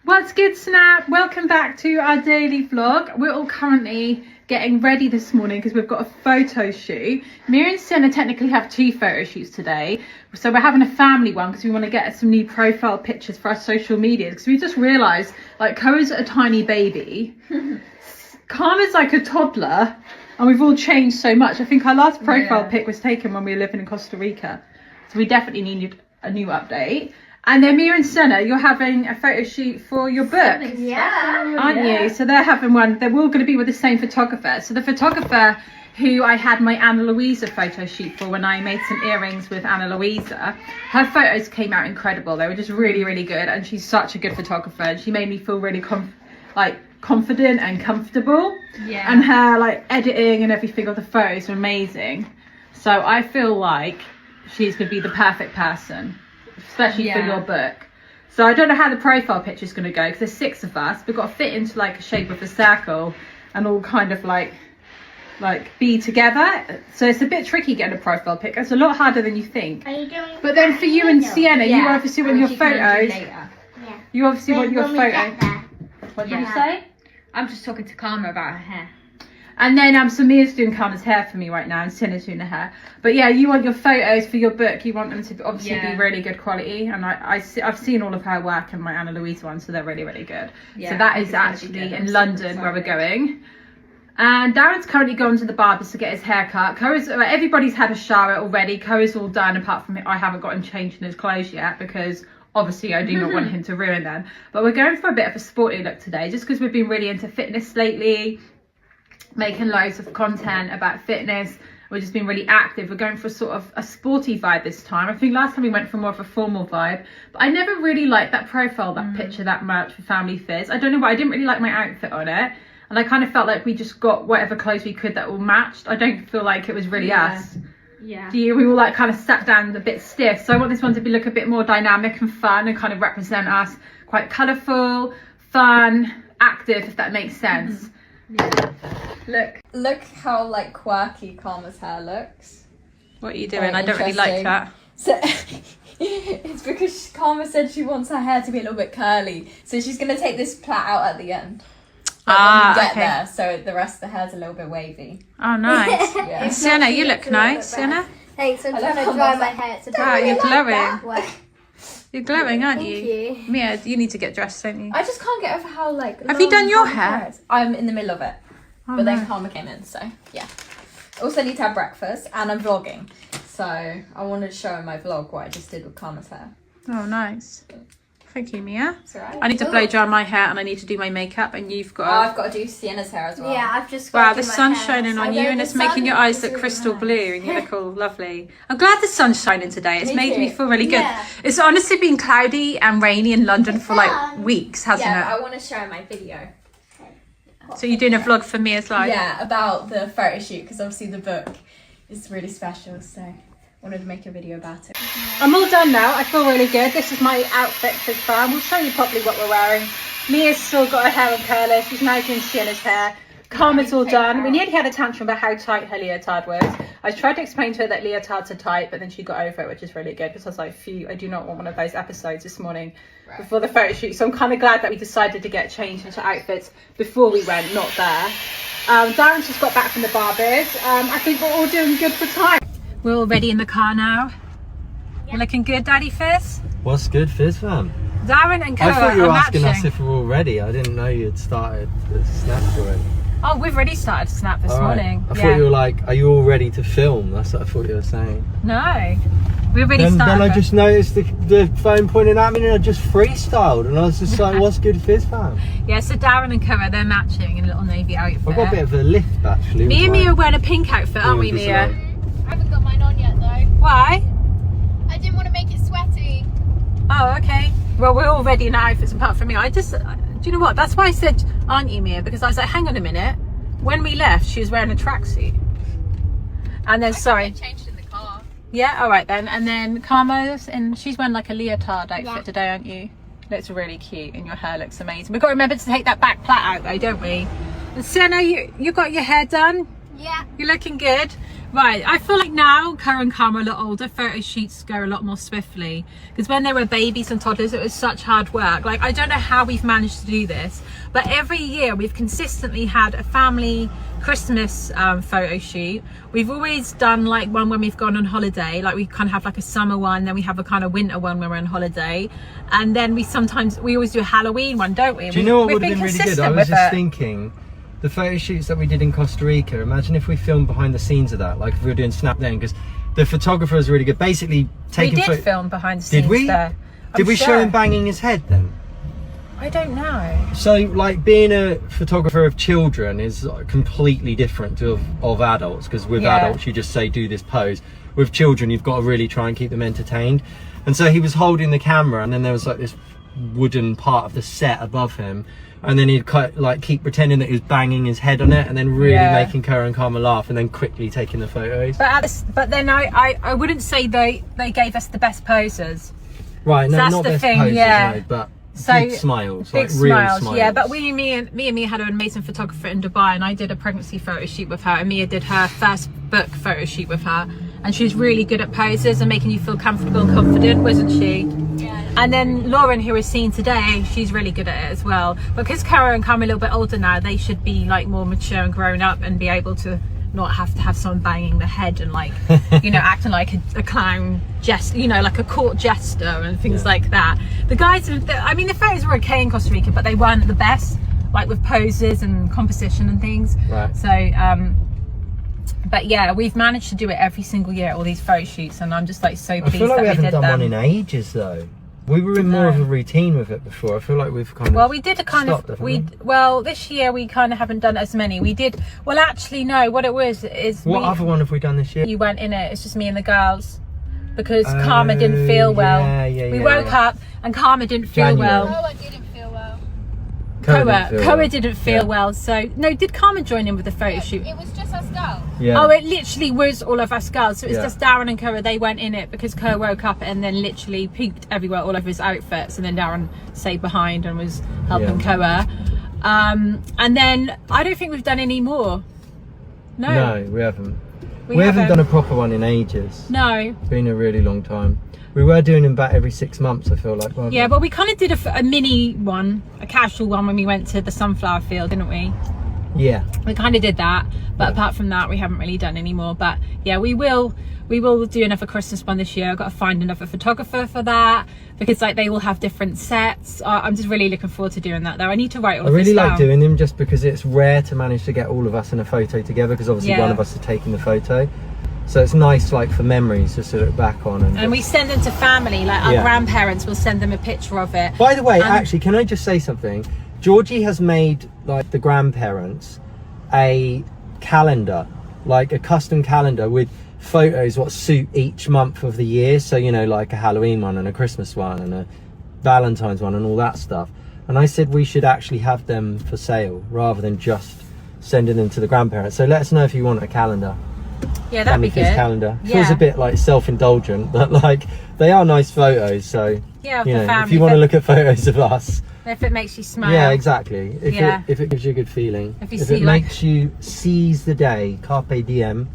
What's good, Snap? Welcome back to our daily vlog. We're all currently getting ready this morning because we've got a photo shoot. Mia and Sienna technically have 2 photo shoots today. So we're having a family one because we want to get some new profile pictures for our social media, because we just realised, like, Koa's a tiny baby. Karma's like a toddler, and we've all changed so much. I think our last profile pic was taken when we were living in Costa Rica. So we definitely need a new update. And then Mia and Senna, you're having a photo shoot for your book, aren't you? So they're having one. They're all going to be with the same photographer. So the photographer who I had my Ana Luisa photo shoot for when I made some earrings with Ana Luisa, her photos came out incredible. They were just really, really good. And she's such a good photographer. And she made me feel really confident and comfortable. Yeah. And her like editing and everything of the photos were amazing. So I feel like she's going to be the perfect person, especially for your book. So I don't know how the profile picture is going to go, because there's 6 of us. We've got to fit into like a shape of a circle and all kind of like be together. So it's a bit tricky getting a profile pic. It's a lot harder than you think. Are you doing? But then for you and Sienna, you obviously want your photos. You obviously want your photo. What did you say? I'm just talking to Karma about her hair. And then so Mia's doing Karma's hair for me right now, and Sienna's doing her hair. But yeah, you want your photos for your book. You want them to obviously be really good quality. And I've seen all of her work in my Ana Luisa one, so they're really, really good. Yeah, so that is actually in London where we're going. And Darren's currently gone to the barber's to get his hair cut. Everybody's had a shower already. Koa's all done, apart from it. I haven't got him changed in his clothes yet, because obviously I do not want him to ruin them. But we're going for a bit of a sporty look today, just because we've been really into fitness lately, making loads of content about fitness. We've just been really active. We're going for sort of a sporty vibe this time. I think last time we went for more of a formal vibe, but I never really liked that profile, that picture that much for Family Fizz. I don't know why, I didn't really like my outfit on it, and I kind of felt like we just got whatever clothes we could that all matched. I don't feel like it was really us. Yeah. We all like kind of sat down a bit stiff, so I want this one to look a bit more dynamic and fun and kind of represent us, quite colourful, fun, active, if that makes sense. Look how like quirky Karma's hair looks. What are you doing? I don't really like that. So it's because Karma said she wants her hair to be a little bit curly, so she's gonna take this plait out at the end. When you get there, so the rest of the hair's a little bit wavy. Oh, nice. Yeah. Sienna, you look nice. Sienna? Thanks, I'm trying to dry my hair. Wow, you're glowing. You're glowing, aren't you? Thank you. Mia, you need to get dressed, don't you? I just can't get over how like. Have you done your hair? I'm in the middle of it, but then Karma came in, so yeah. Also need to have breakfast, and I'm vlogging, so I wanted to show in my vlog what I just did with Karma's hair. Oh, nice. Thank you, Mia. It's alright. I need to blow dry my hair, and I need to do my makeup, and you've got. I've got to do Sienna's hair as well. Yeah, I've just. Wow, the sun's shining on you, and it's making your eyes look crystal blue, and you look all lovely. I'm glad the sun's shining today. It's made me feel really good. Yeah. It's honestly been cloudy and rainy in London for like weeks, hasn't it? Yeah, I want to show my video. So you're doing a vlog for Mia's life? Yeah, about the photo shoot, because obviously the book is really special, so I wanted to make a video about it. I'm all done now. I feel really good. This is my outfit for fun. We'll show you properly what we're wearing. Mia's still got her hair on curler. She's now doing Sienna's hair. Karma's all done. We nearly had a tantrum about how tight her leotard was. I tried to explain to her that leotards are tight, but then she got over it, which is really good, because I was like, phew, I do not want one of those episodes this morning before the photo shoot. So I'm kind of glad that we decided to get changed into outfits before we went, not there. Darren's just got back from the barbers. I think we're all doing good for time. We're all ready in the car now. We're looking good, Daddy Fizz? What's good, Fizz fam? Darren and Koa I thought you were asking matching. us if we were all ready. I didn't know you had started the snap already. Oh, we've already started Snap this morning. I thought you were like, are you all ready to film? That's what I thought you were saying. No, we already started. Then I just noticed the phone pointing at me, and I just freestyled, and I was just like, what's good, Fizz fam? Yeah, so Darren and Koa, they're matching in a little navy outfit. I've got a bit of a lift actually. Me and Mia are wearing a pink outfit, aren't we, Mia? I haven't got mine on yet though. Why? I didn't want to make it sweaty. Oh, okay. Well, we're all ready in our outfits apart from me. Do you know what? That's why I said, aren't you, Mia? Because I was like, hang on a minute. When we left, she was wearing a tracksuit. And then, I changed in the car. Yeah, all right then. And then Karma's, and she's wearing like a leotard outfit today, aren't you? Looks really cute, and your hair looks amazing. We've got to remember to take that back plait out though, don't we? And Sienna, you got your hair done? Yeah. You're looking good. Right, I feel like now Cara and Karma are a lot older, photo shoots go a lot more swiftly, because when they were babies and toddlers it was such hard work. Like, I don't know how we've managed to do this, but every year we've consistently had a family Christmas photo shoot. We've always done like one when we've gone on holiday, like we kind of have like a summer one, then we have a kind of winter one when we're on holiday, and then we always do a Halloween one, don't we? Do you know what would have been really good? I was just thinking, the photo shoots that we did in Costa Rica, imagine if we filmed behind the scenes of that, like if we were doing Snap then, because the photographer is really good. Basically taking we did film behind the scenes. Did we? There. Did we show him banging his head then? I don't know. So like being a photographer of children is completely different to of adults, because with adults you just say do this pose. With children you've got to really try and keep them entertained. And so he was holding the camera, and then there was like this wooden part of the set above him, and then he'd keep pretending that he was banging his head on it, and then really making Cara and Karma laugh, and then quickly taking the photos. But then I wouldn't say they gave us the best poses. Right, no, that's not the best thing, poses, yeah. no, but So big smiles, big like real smiles, yeah. But me and Mia had an amazing photographer in Dubai, and I did a pregnancy photo shoot with her, and Mia did her first book photo shoot with her, and she was really good at poses and making you feel comfortable and confident, wasn't she? Yeah. And then Lauren, who we're seeing today, she's really good at it as well. Because Cara and Karma are a little bit older now, they should be like more mature and grown up and be able to not have to have someone banging the head and like, you know, acting like a clown jest, you know, like a court jester and things like that. The guys, I mean, the photos were okay in Costa Rica, but they weren't the best, like with poses and composition and things. Right. So, but yeah, we've managed to do it every single year, all these photo shoots, and I'm just like so pleased I feel like that we haven't did done them. one in ages though. We were in more of a routine with it before. I feel like we've kind of Well, we did a kind stopped, of well this year we kind of haven't done as many. We did, well actually no, what it was is what other one have we done this year? you weren't in it, it's just me and the girls, because Karma didn't feel well. We woke up and Karma didn't feel January. well. Koa didn't feel well. Koa didn't feel well. So no, did Karma join in with the photo shoot? It was just us girls. Yeah. Oh, it literally was all of us girls. So it's Yeah. just Darren and Koa. They weren't in it because Koa woke up and then literally peeked everywhere, all over his outfits, and then Darren stayed behind and was helping Koa. And then I don't think we've done any more. No, we haven't. We haven't done a proper one in ages. No. It's been a really long time. We were doing them back every 6 months, I feel like. Yeah, but we kind of did a mini one, a casual one when we went to the sunflower field, didn't we? Yeah. We kind of did that, but apart from that we haven't really done any more. But yeah, we will do another Christmas one this year. I've got to find another photographer for that, because like they all have different sets. I'm just really looking forward to doing that though. I need to write all of this I really like down. doing them just because it's rare to manage to get all of us in a photo together, because obviously Yeah. one of us is taking the photo. So it's nice, like for memories, just to look back on. And we send them to family, like our Yeah. grandparents will send them a picture of it. By the way, actually, can I just say something? Georgie has made, like, the grandparents a calendar, like a custom calendar with photos what suit each month of the year. So, you know, like a Halloween one and a Christmas one and a Valentine's one and all that stuff. And I said we should actually have them for sale rather than just sending them to the grandparents. So let us know if you want a calendar. Yeah, that'd be Family Fizz good. calendar. Yeah. Feels a bit like self-indulgent, but like they are nice photos. So Yeah, you for know, family. if you want to look at photos of us, if it makes you smile. yeah, exactly. Yeah. If it gives you a good feeling, If you if see, it like- makes you seize the day, carpe diem,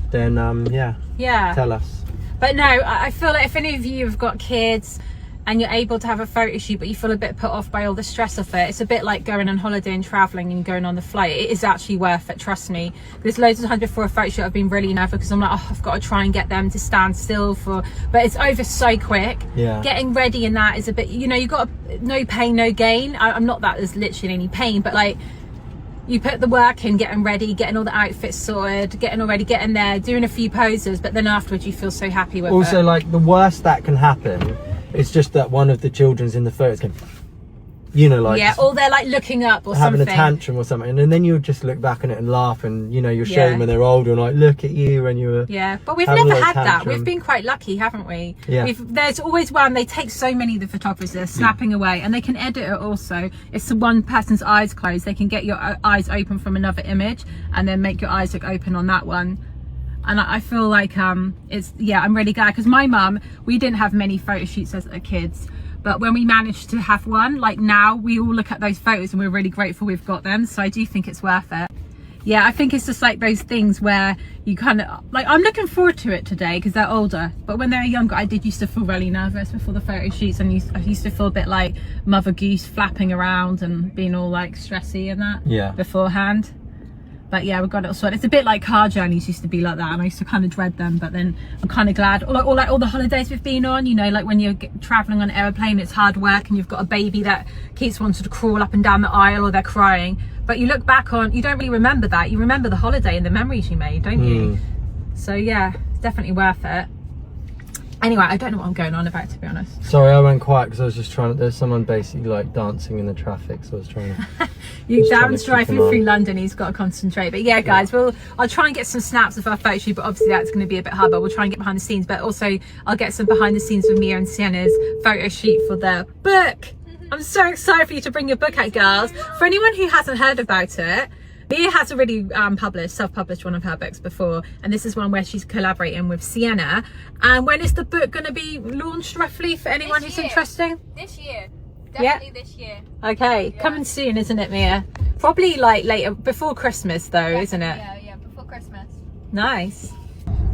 then yeah, Yeah. tell us. But no, I feel like if any of you have got kids and you're able to have a photo shoot, but you feel a bit put off by all the stress of it, it's a bit like going on holiday and traveling and going on the flight. It is actually worth it, trust me. There's loads of times before a photo shoot I've been really nervous because I'm like, oh, I've got to try and get them to stand still for, but it's over so quick. Yeah. Getting ready in that is a bit, you know, you got no pain, no gain. I'm not that there's literally any pain, but like, you put the work in, getting ready, getting all the outfits sorted, getting all ready, getting there, doing a few poses, but then afterwards you feel so happy with it. Also, like the worst that can happen is just that one of the children's in the photos can, you know, like yeah, or they're like looking up or having something. a tantrum or something, and then you'll just look back on it and laugh, and you know, you'll show Yeah. them when they're older and like, look at you when you were. Yeah, but we've having a never little had that. tantrum. We've been quite lucky, haven't we? Yeah. There's always one, they take so many of the photographers, they're snapping away, and they can edit it also. If one person's eyes closed, they can get your eyes open from another image and then make your eyes look open on that one. And I feel like it's, yeah, I'm really glad, because my mum, we didn't have many photo shoots as kids, but when we managed to have one, like now we all look at those photos and we're really grateful we've got them. So I do think it's worth it. yeah, I think it's just like those things where you kind of like, I'm looking forward to it today because they're older, but when they were younger I did used to feel really nervous before the photo shoots, and I used to feel a bit like Mother Goose flapping around and being all like stressy and that beforehand. But yeah, we've got it all sorted. It's a bit like car journeys used to be like that, and I used to kind of dread them, but then I'm kind of glad. Or like all the holidays we've been on, you know, like when you're traveling on an aeroplane, it's hard work and you've got a baby that keeps wanting to crawl up and down the aisle or they're crying. But you look back on, you don't really remember that. You remember the holiday and the memories you made, don't you? So yeah, it's definitely worth it. Anyway, I don't know what I'm going on about, to be honest. Sorry, I went quiet because I was just trying to, there's someone basically like dancing in the traffic, so I was trying to... Darren's driving through London, he's got to concentrate. But yeah, guys, I'll try and get some snaps of our photo shoot, but obviously that's going to be a bit hard, but we'll try and get behind the scenes. But also, I'll get some behind the scenes with Mia and Sienna's photo shoot for their book. I'm so excited for you to bring your book out, girls. For anyone who hasn't heard about it, Mia has already self-published one of her books before, and this is one where she's collaborating with Sienna. And when is the book going to be launched roughly for anyone who's interested? This year. Definitely this year. Okay, yeah. Coming soon, isn't it, Mia? Probably like later, before Christmas though, definitely, isn't it? Yeah, before Christmas. Nice.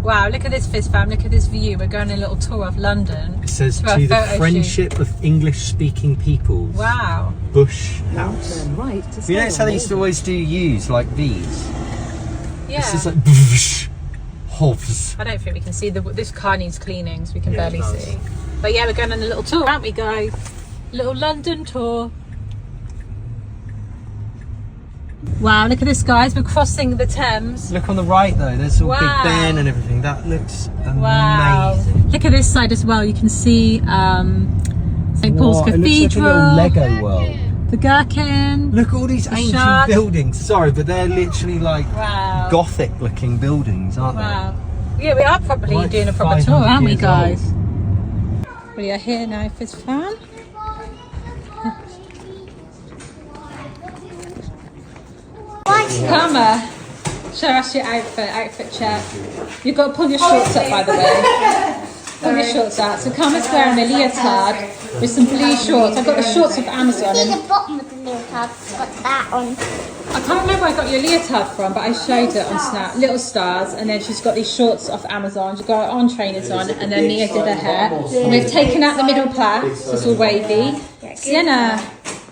Wow, look at this, Fizz fam, look at this view. We're going on a little tour of London. It says to the friendship of English-speaking peoples. Wow. Bush House. Right, you know, it's how they used to always do U's like these. Yeah. This is like Bush House. I don't think we can see, this car needs cleaning, so we can barely see. But yeah, we're going on a little tour, aren't we, guys? Little London tour. Wow, look at this, guys. We're crossing the Thames. Look on the right though, there's all Big Ben and everything. That looks amazing. Wow. Look at this side as well. You can see St. Paul's Cathedral. It looks like a little Lego world. The Gherkin. Look at all these ancient buildings. Sorry, but they're literally like Gothic looking buildings, aren't they? Yeah, we are probably like doing a proper tour, aren't we, guys? We are here now, Fizz fam. Karma, show us your outfit check. You've got to pull your shorts up, by the way. Pull your shorts out. So Karma's wearing a leotard with some blue shorts. I got the shorts off Amazon. See the bottom of the leotard, it's got that on. I can't remember where I got your leotard from, but I showed it on Snap. Little stars, and then she's got these shorts off Amazon. She's got her on trainers on, and then Mia did her hair. And we've taken out the middle plaits, so it's all wavy. Sienna.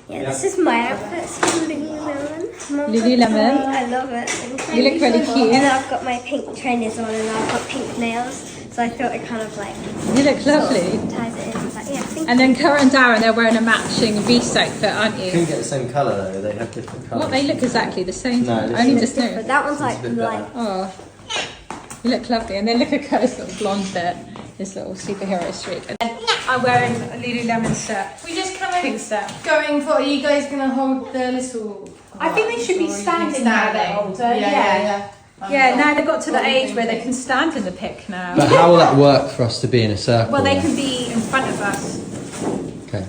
Yeah, this is my outfit. It's from Lululemon. Lululemon. I love it. You look really cute. And I've got my pink trainers on, and I've got pink nails. So I thought it kind of like... You look lovely. Ties it in. Like, yeah, and then Cara and Darren, they're wearing a matching Reese outfit, aren't you? Couldn't get the same colour though, they have different colours. What, they look exactly the same? No, I only just knew. That one's like light. Oh, you look lovely. And then look at Kara's little blonde bit, this little superhero streak. And then I'm wearing a Lululemon set. We just come in Pink set. going for, are you guys going to hold the little... I think they should be standing now they're older. Yeah, now they've got to the age where they can stand in the pic now. But how will that work for us to be in a circle? Well, they can be in front of us. Okay.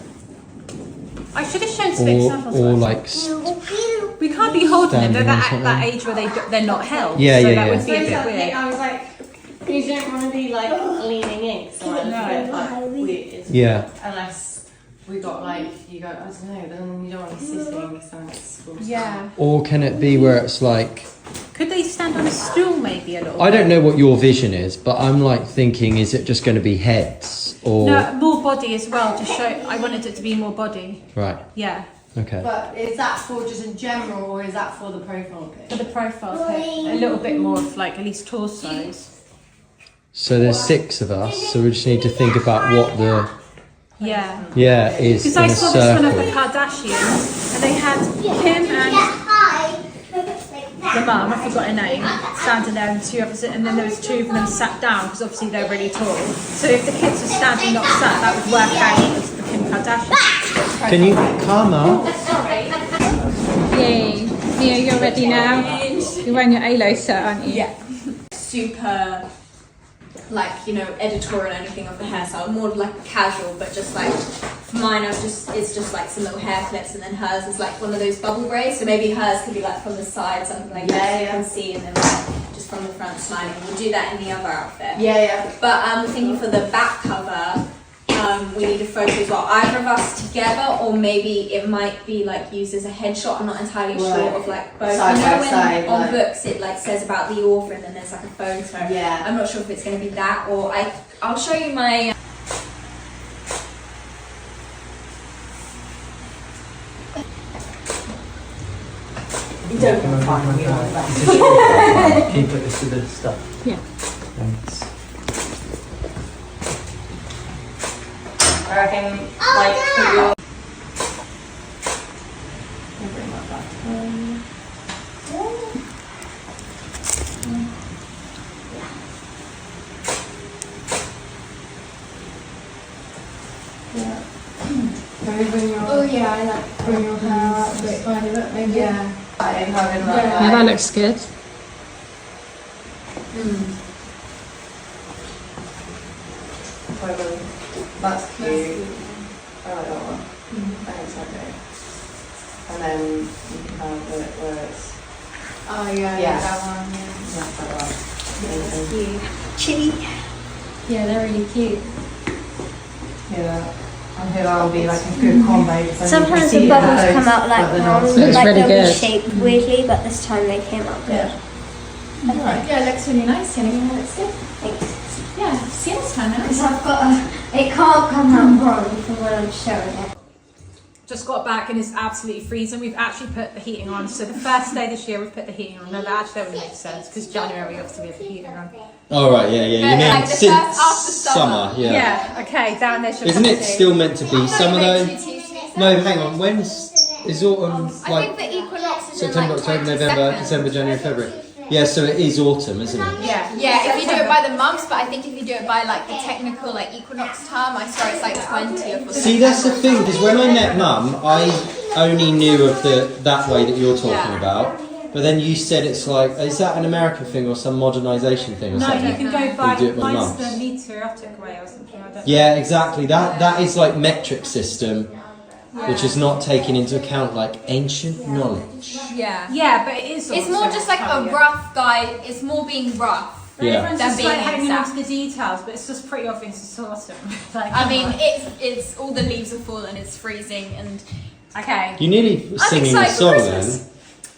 I should have shown some examples. Or like... We can't be holding them. They're at that age where they're not held. Yeah, so yeah, that yeah. would be a bit weird. I was like, you don't want to be like leaning in, so I feel like weird. Yeah. Unless we got like, you go, I don't know, but then you don't want to be sitting, so it's... Yeah. Or can it be where it's like... Could they stand on a stool maybe a little I don't know what your vision is, but I'm like thinking, is it just going to be heads or... No, more body as well, to show, I wanted it to be more body. Right. Yeah. Okay. But is that for just in general, or is that for the profile pic? For the profile pic, a little bit more of like at least torsos. So there's 6 of us, so we just need to think about what the... Yeah. Is because in I a saw circle. this one of the Kardashians, and they had Kim and the mum, I forgot her name, standing there, and 2 others, and then there was 2 of them sat down because obviously they're really tall. So if the kids were standing not sat, that would work out as the Kim Kardashian. Can you... Karma? Yay. Mia, you're ready now? You're wearing your ALO set, aren't you? Yeah. Super, like, you know, editorial and anything of the hairstyle. More like casual, but just like, for mine, it's just like some little hair clips, and then hers is like one of those bubble braids. So maybe hers could be like from the side, something like that you can see, and then like just from the front smiling. We'll do that in the other outfit. Yeah. But I'm thinking for the back cover, we need a photo as well. Either of us together, or maybe it might be like used as a headshot. I'm not entirely sure of like both. Side you by know when side, on like- books it like says about the author and then there's like a photo. Yeah. I'm not sure if it's going to be that, or I'll show you my. You don't want to find me on that. Can you put this to the stuff? Yeah. Thanks. I reckon, like, put your... Bring that back. Yeah. Can we bring your... Oh yeah, I like. Bring your hair out a bit, kind of it, maybe? Yeah. Like, having like... Yeah, that looks good. Totally. That's cute. I like that one. I think it's okay. And then you can have it where it's... Oh yeah, Yeah. that one. Yeah. That's like that. That's cute. Chitty. Yeah, they're really cute. Yeah. I think that'll be like a good combo. Sometimes the bubbles come out like wrong, Looks like really they'll good. be shaped weirdly, but this time they came out good. Right. Yeah, it looks really nice. Can you looks good? Thanks. Yeah, see this time now. Because I've got it can't come out wrong from when I'm showing it. Just got back and it's absolutely freezing. We've actually put the heating on. So the first day this year we've put the heating on. No, that wouldn't make sense because January obviously we have the heating on. Oh right, yeah. You But, mean like, the since first after summer. yeah. Yeah, okay, down there should Isn't come it to. still meant to be summer though? No, hang on. When's is autumn I like think the equinox is September, in like October, November, 22nd. December, January, February? Yeah, so it is autumn, isn't it? Yeah. Yeah, if you do it by the months, but I think if you do it by like the technical like equinox time, I swear it's like 20th or See, that's the thing, because when I met Mum, I only knew of that way that you're talking Yeah. about. But then you said it's like, is that an American thing or some modernisation thing or No, something? you can go by, do it by mine's months. the meteoritic way or something. I don't know. Yeah, exactly. That is like metric system, which is not taking into account like ancient knowledge. Yeah. Yeah, but it is It's also more just like time, a yeah. rough guide. It's more being rough. Yeah. Everyone's Than just being like hanging on exact. to the details, but it's just pretty obvious it's awesome. Like, I mean, it's all the leaves are falling. It's freezing and okay. You nearly I'm singing the excited for song Christmas. then.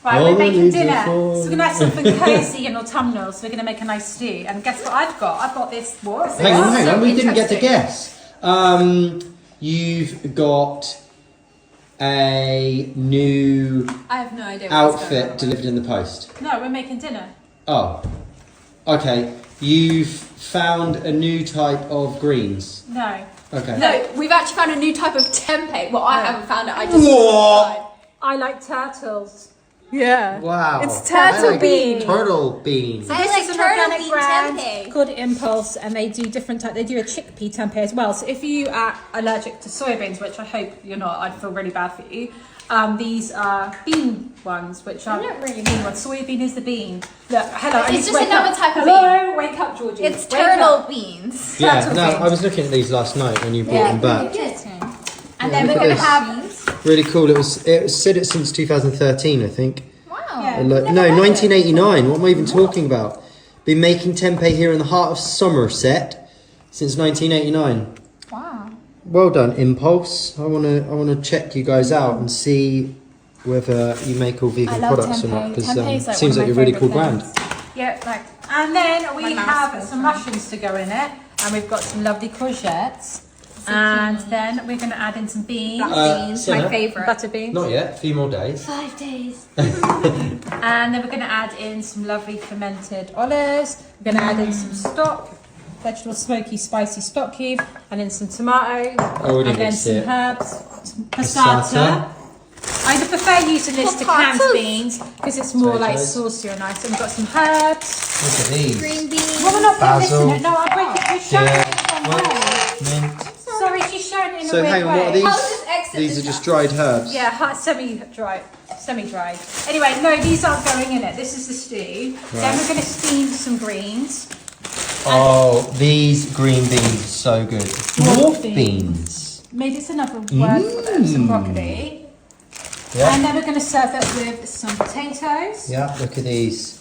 Right, All we're the making leaves are dinner. So falling. we're gonna have something cosy and autumnal. So we're gonna make a nice stew. And guess what I've got? I've got this. What? Hang on, hang on. We didn't get to interesting. guess. You've got a new I have no idea. What's going outfit on. delivered in the post. No, we're making dinner. Oh, okay. You've found a new type of greens. No. Okay. No, we've actually found a new type of tempeh. Well, I haven't found it. I just What? I like turtles. Yeah. Wow. It's turtle I like bean. Turtle beans. I This like is an turtle organic bean brand tempeh. called Impulse, and they do different types. They do a chickpea tempeh as well. So if you are allergic to soybeans, which I hope you're not, I'd feel really bad for you. These are bean ones, which are not really bean ones. Soybean is the bean. Look, hello. I need It's to just wake another up. type of Hello, wake up, Georgie. It's Wake turtle up. beans. Yeah, Turtle no, beans. I was looking at these last night when you brought them back. And Yeah, then we're look going at to this. have. Really cool. It said it since 2013, I think. Wow. Yeah. No, 1989. What am I even talking about? Been making tempeh here in the heart of Somerset since 1989. Wow. Well done, Impulse. I wanna check you guys out and see whether you make all vegan products or not, because Tempeh is seems one like of a my really cool favourite brand. Yeah, like. And then we My mouth have smells some nice. mushrooms to go in it, and we've got some lovely courgettes. And then we're going to add in some beans. Beans, my Senna? favourite. Butter beans. Not yet. A few more days. 5 days. And then we're going to add in some lovely fermented olives. We're going to add in some stock, vegetable smoky spicy stock cube, and then some tomatoes. Already and then mixed some it. herbs, some Passata. passata. I prefer using this to canned Potatoes. beans because it's more like Potatoes. saucier and nice. And we've got some herbs. Look at these. Green beans. Well, we're not putting this in Basil. it. No, I'll break it. We're showing Yeah. it in one way. Mint. Sorry, she's showing it in So a weird hang on, way. what are these? How does this exit These this are just dried herbs. Yeah, semi-dried. Anyway, no, these aren't going in it. This is the stew. Then Right. we're going to steam some greens. Oh, these green beans, so good. Dwarf beans. Maybe it's another word for them. Some broccoli. Yeah. And then we're going to serve it with some potatoes. Yeah, look at these.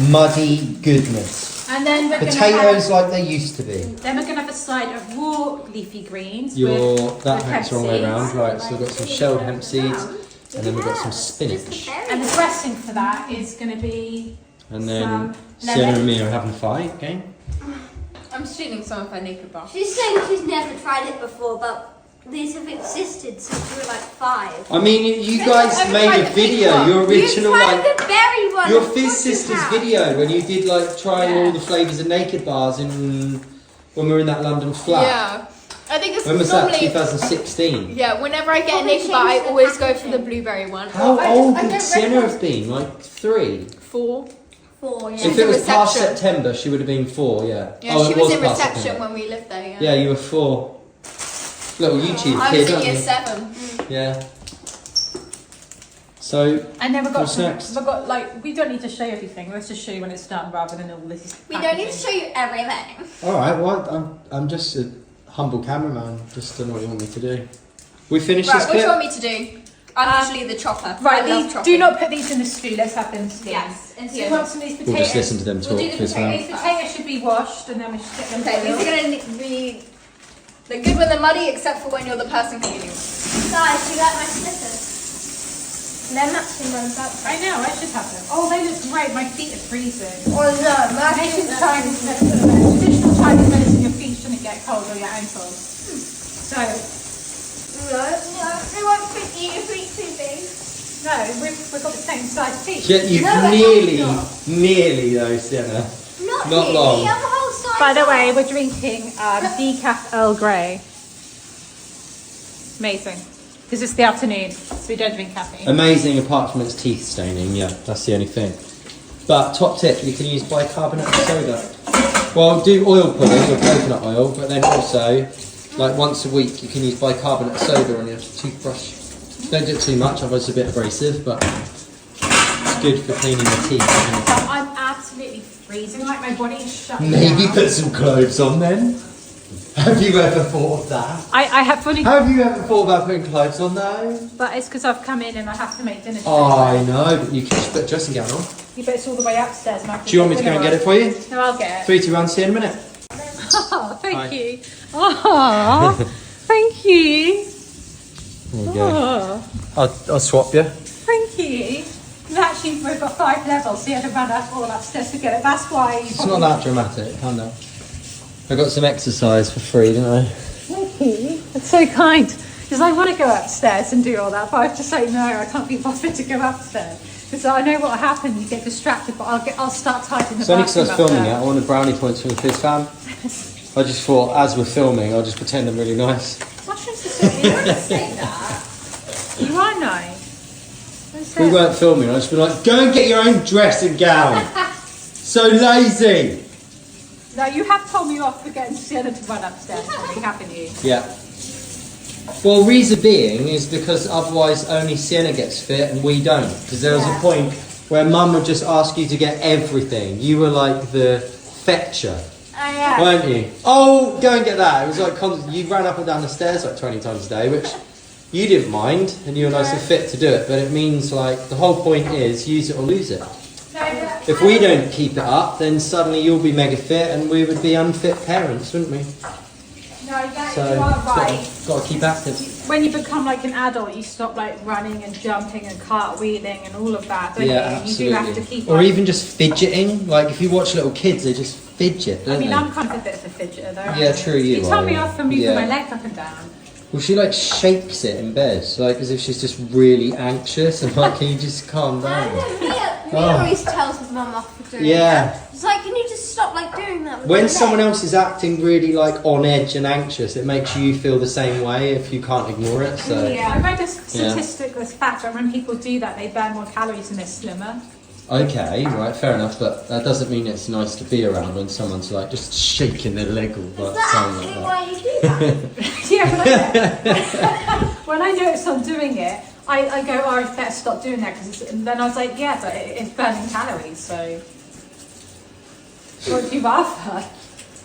Muddy goodness. And then we're Potatoes like they used to be. Then we're going to have a side of raw leafy greens. That with hank's the wrong hemp way seeds. around. Right, so we've got some shelled hemp seeds, and then we've got some spinach. And the dressing for that is going to be And then some Sienna lemon. and me are having a fight again. I'm stealing some of her naked bar. She's saying she's never tried it before, but these have existed since we were like 5. I mean, you guys made a video, your original You tried like the berry one. your of Fizz course you Sisters have. video when you did like try all the flavours of naked bars when we were in that London flat. Yeah. I think it's When was that? normally 2016. yeah. Whenever I get a naked bar, I always go for the blueberry one. How I old don't would Sienna recognise- have been? Like 3. 4. 4, yeah. If it was past reception. September, she would have been 4. Yeah. Yeah, Oh, she it was in past reception September. when we lived there. Yeah. Yeah, you were 4. Little YouTube I kid, was in aren't year you? 7. Yeah. So And then we've got What's next? we've got like, we don't need to show you everything. Let's just show you when it's done rather than all this. We don't need to show you everything. all right. Well, I'm just a humble cameraman. Just don't know what you want me to do. We finished Right, this what do you clip. want me to do? I'm usually the chopper. Right, I love these, chopping. do not put these in the stew. Let's have them steamed. Yes, and So you here. want some of these potatoes? We'll just listen to them talk We'll do the as well. potatoes. These potatoes should be washed and then we should get them Okay, these boiled. are gonna be. They're good when they're muddy, except for when you're the person cleaning. Guys, you like my slippers? They're matching ones up. I know, I should have them. Oh, they look great. My feet are freezing. Oh no, Ancient Chinese medicine. Traditional Chinese medicine, your feet shouldn't get cold or your ankles. So, No, they won't fit you. Your feet too big. no, we've got the same size feet. Yeah, you've No, I nearly haven't. nearly though, Sienna. Not Not really. long. You have a whole side. By the way, we're drinking decaf Earl Grey. Amazing. Because it's the afternoon, so we don't drink caffeine. Amazing apart from its teeth staining, yeah, that's the only thing. But top tip, you can use bicarbonate of soda. Well, do oil pudding with coconut oil, but then also, like once a week, you can use bicarbonate of soda on your toothbrush. Don't do it too much, otherwise it's a bit abrasive, but it's good for cleaning your teeth. Isn't it? But I'm absolutely freezing, like my body is shutting Maybe down. put some clothes on then. Have you ever thought of that? I have fully, Have you ever thought about putting clothes on though? but it's because I've come in and I have to make dinner. Oh, I know, but you can just put a dressing gown on. Yeah, but it's all the way upstairs. And I have Do you want me to go and get it for you? No, I'll get it. 3, 2, 1, see you in a minute. Oh, thank Hi. you. Oh, thank you. There you go. Oh, I'll swap you. thank you. And actually, we've got 5 levels, so you had to run up all upstairs to get it. That's why you It's not that dramatic, calm down. I got some exercise for free, didn't I? Thank you. That's so kind. Because I want to go upstairs and do all that, but I have to say no, I can't be bothered to go upstairs. Because I know what'll happen, you get distracted, but I'll start typing the It's only because I was bathroom filming it. up I wanted brownie points from the Fizz fam. I just thought, as we're filming, I'll just pretend I'm really nice. there. Mushrooms are so you wouldn't say that. You are nice. Don't say We it. weren't filming, I'd just be like, go and get your own dressing gown. So lazy. No, you have told me off for getting Sienna to run upstairs for me, haven't you? Yeah. Well, reason being is because otherwise only Sienna gets fit and we don't. Because there was a point where Mum would just ask you to get everything. You were like the fetcher, Oh, yeah. weren't you? Oh, go and get that. It was like you ran up and down the stairs like 20 times a day, which you didn't mind, and you were nice and fit to do it. But it means like the whole point is use it or lose it. If we don't keep it up, then suddenly you'll be mega fit and we would be unfit parents, wouldn't we? No, that, So you are right. got to keep active. When you become like an adult, you stop like running and jumping and cartwheeling and all of that, don't Yeah, you? You do have to absolutely. keep Or like, even just fidgeting. Like if you watch little kids, they just fidget, don't I mean, they? I'm kind of a bit of a fidgeter though. Yeah, true, you tell are, me yeah. off for moving Yeah. my leg up and down. Well, she like shakes it in bed, like as if she's just really anxious. And like, can you just calm down? Mia always tells his mum off for doing Yeah. that. It's like, can you just stop like doing that? With When your someone leg? else is acting really like on edge and anxious, it makes you feel the same way if you can't ignore it. So Yeah, I read a statistic that's fact that when people do that, they burn more calories and they're slimmer. okay, right, fair enough. But that doesn't mean it's nice to be around when someone's like just shaking their leg all Is the that time actually like that. why you do that? Yeah, when I notice I'm doing it, I go, oh, I better stop doing that, because then I was like, yeah, but it's burning calories, so. What would you rather?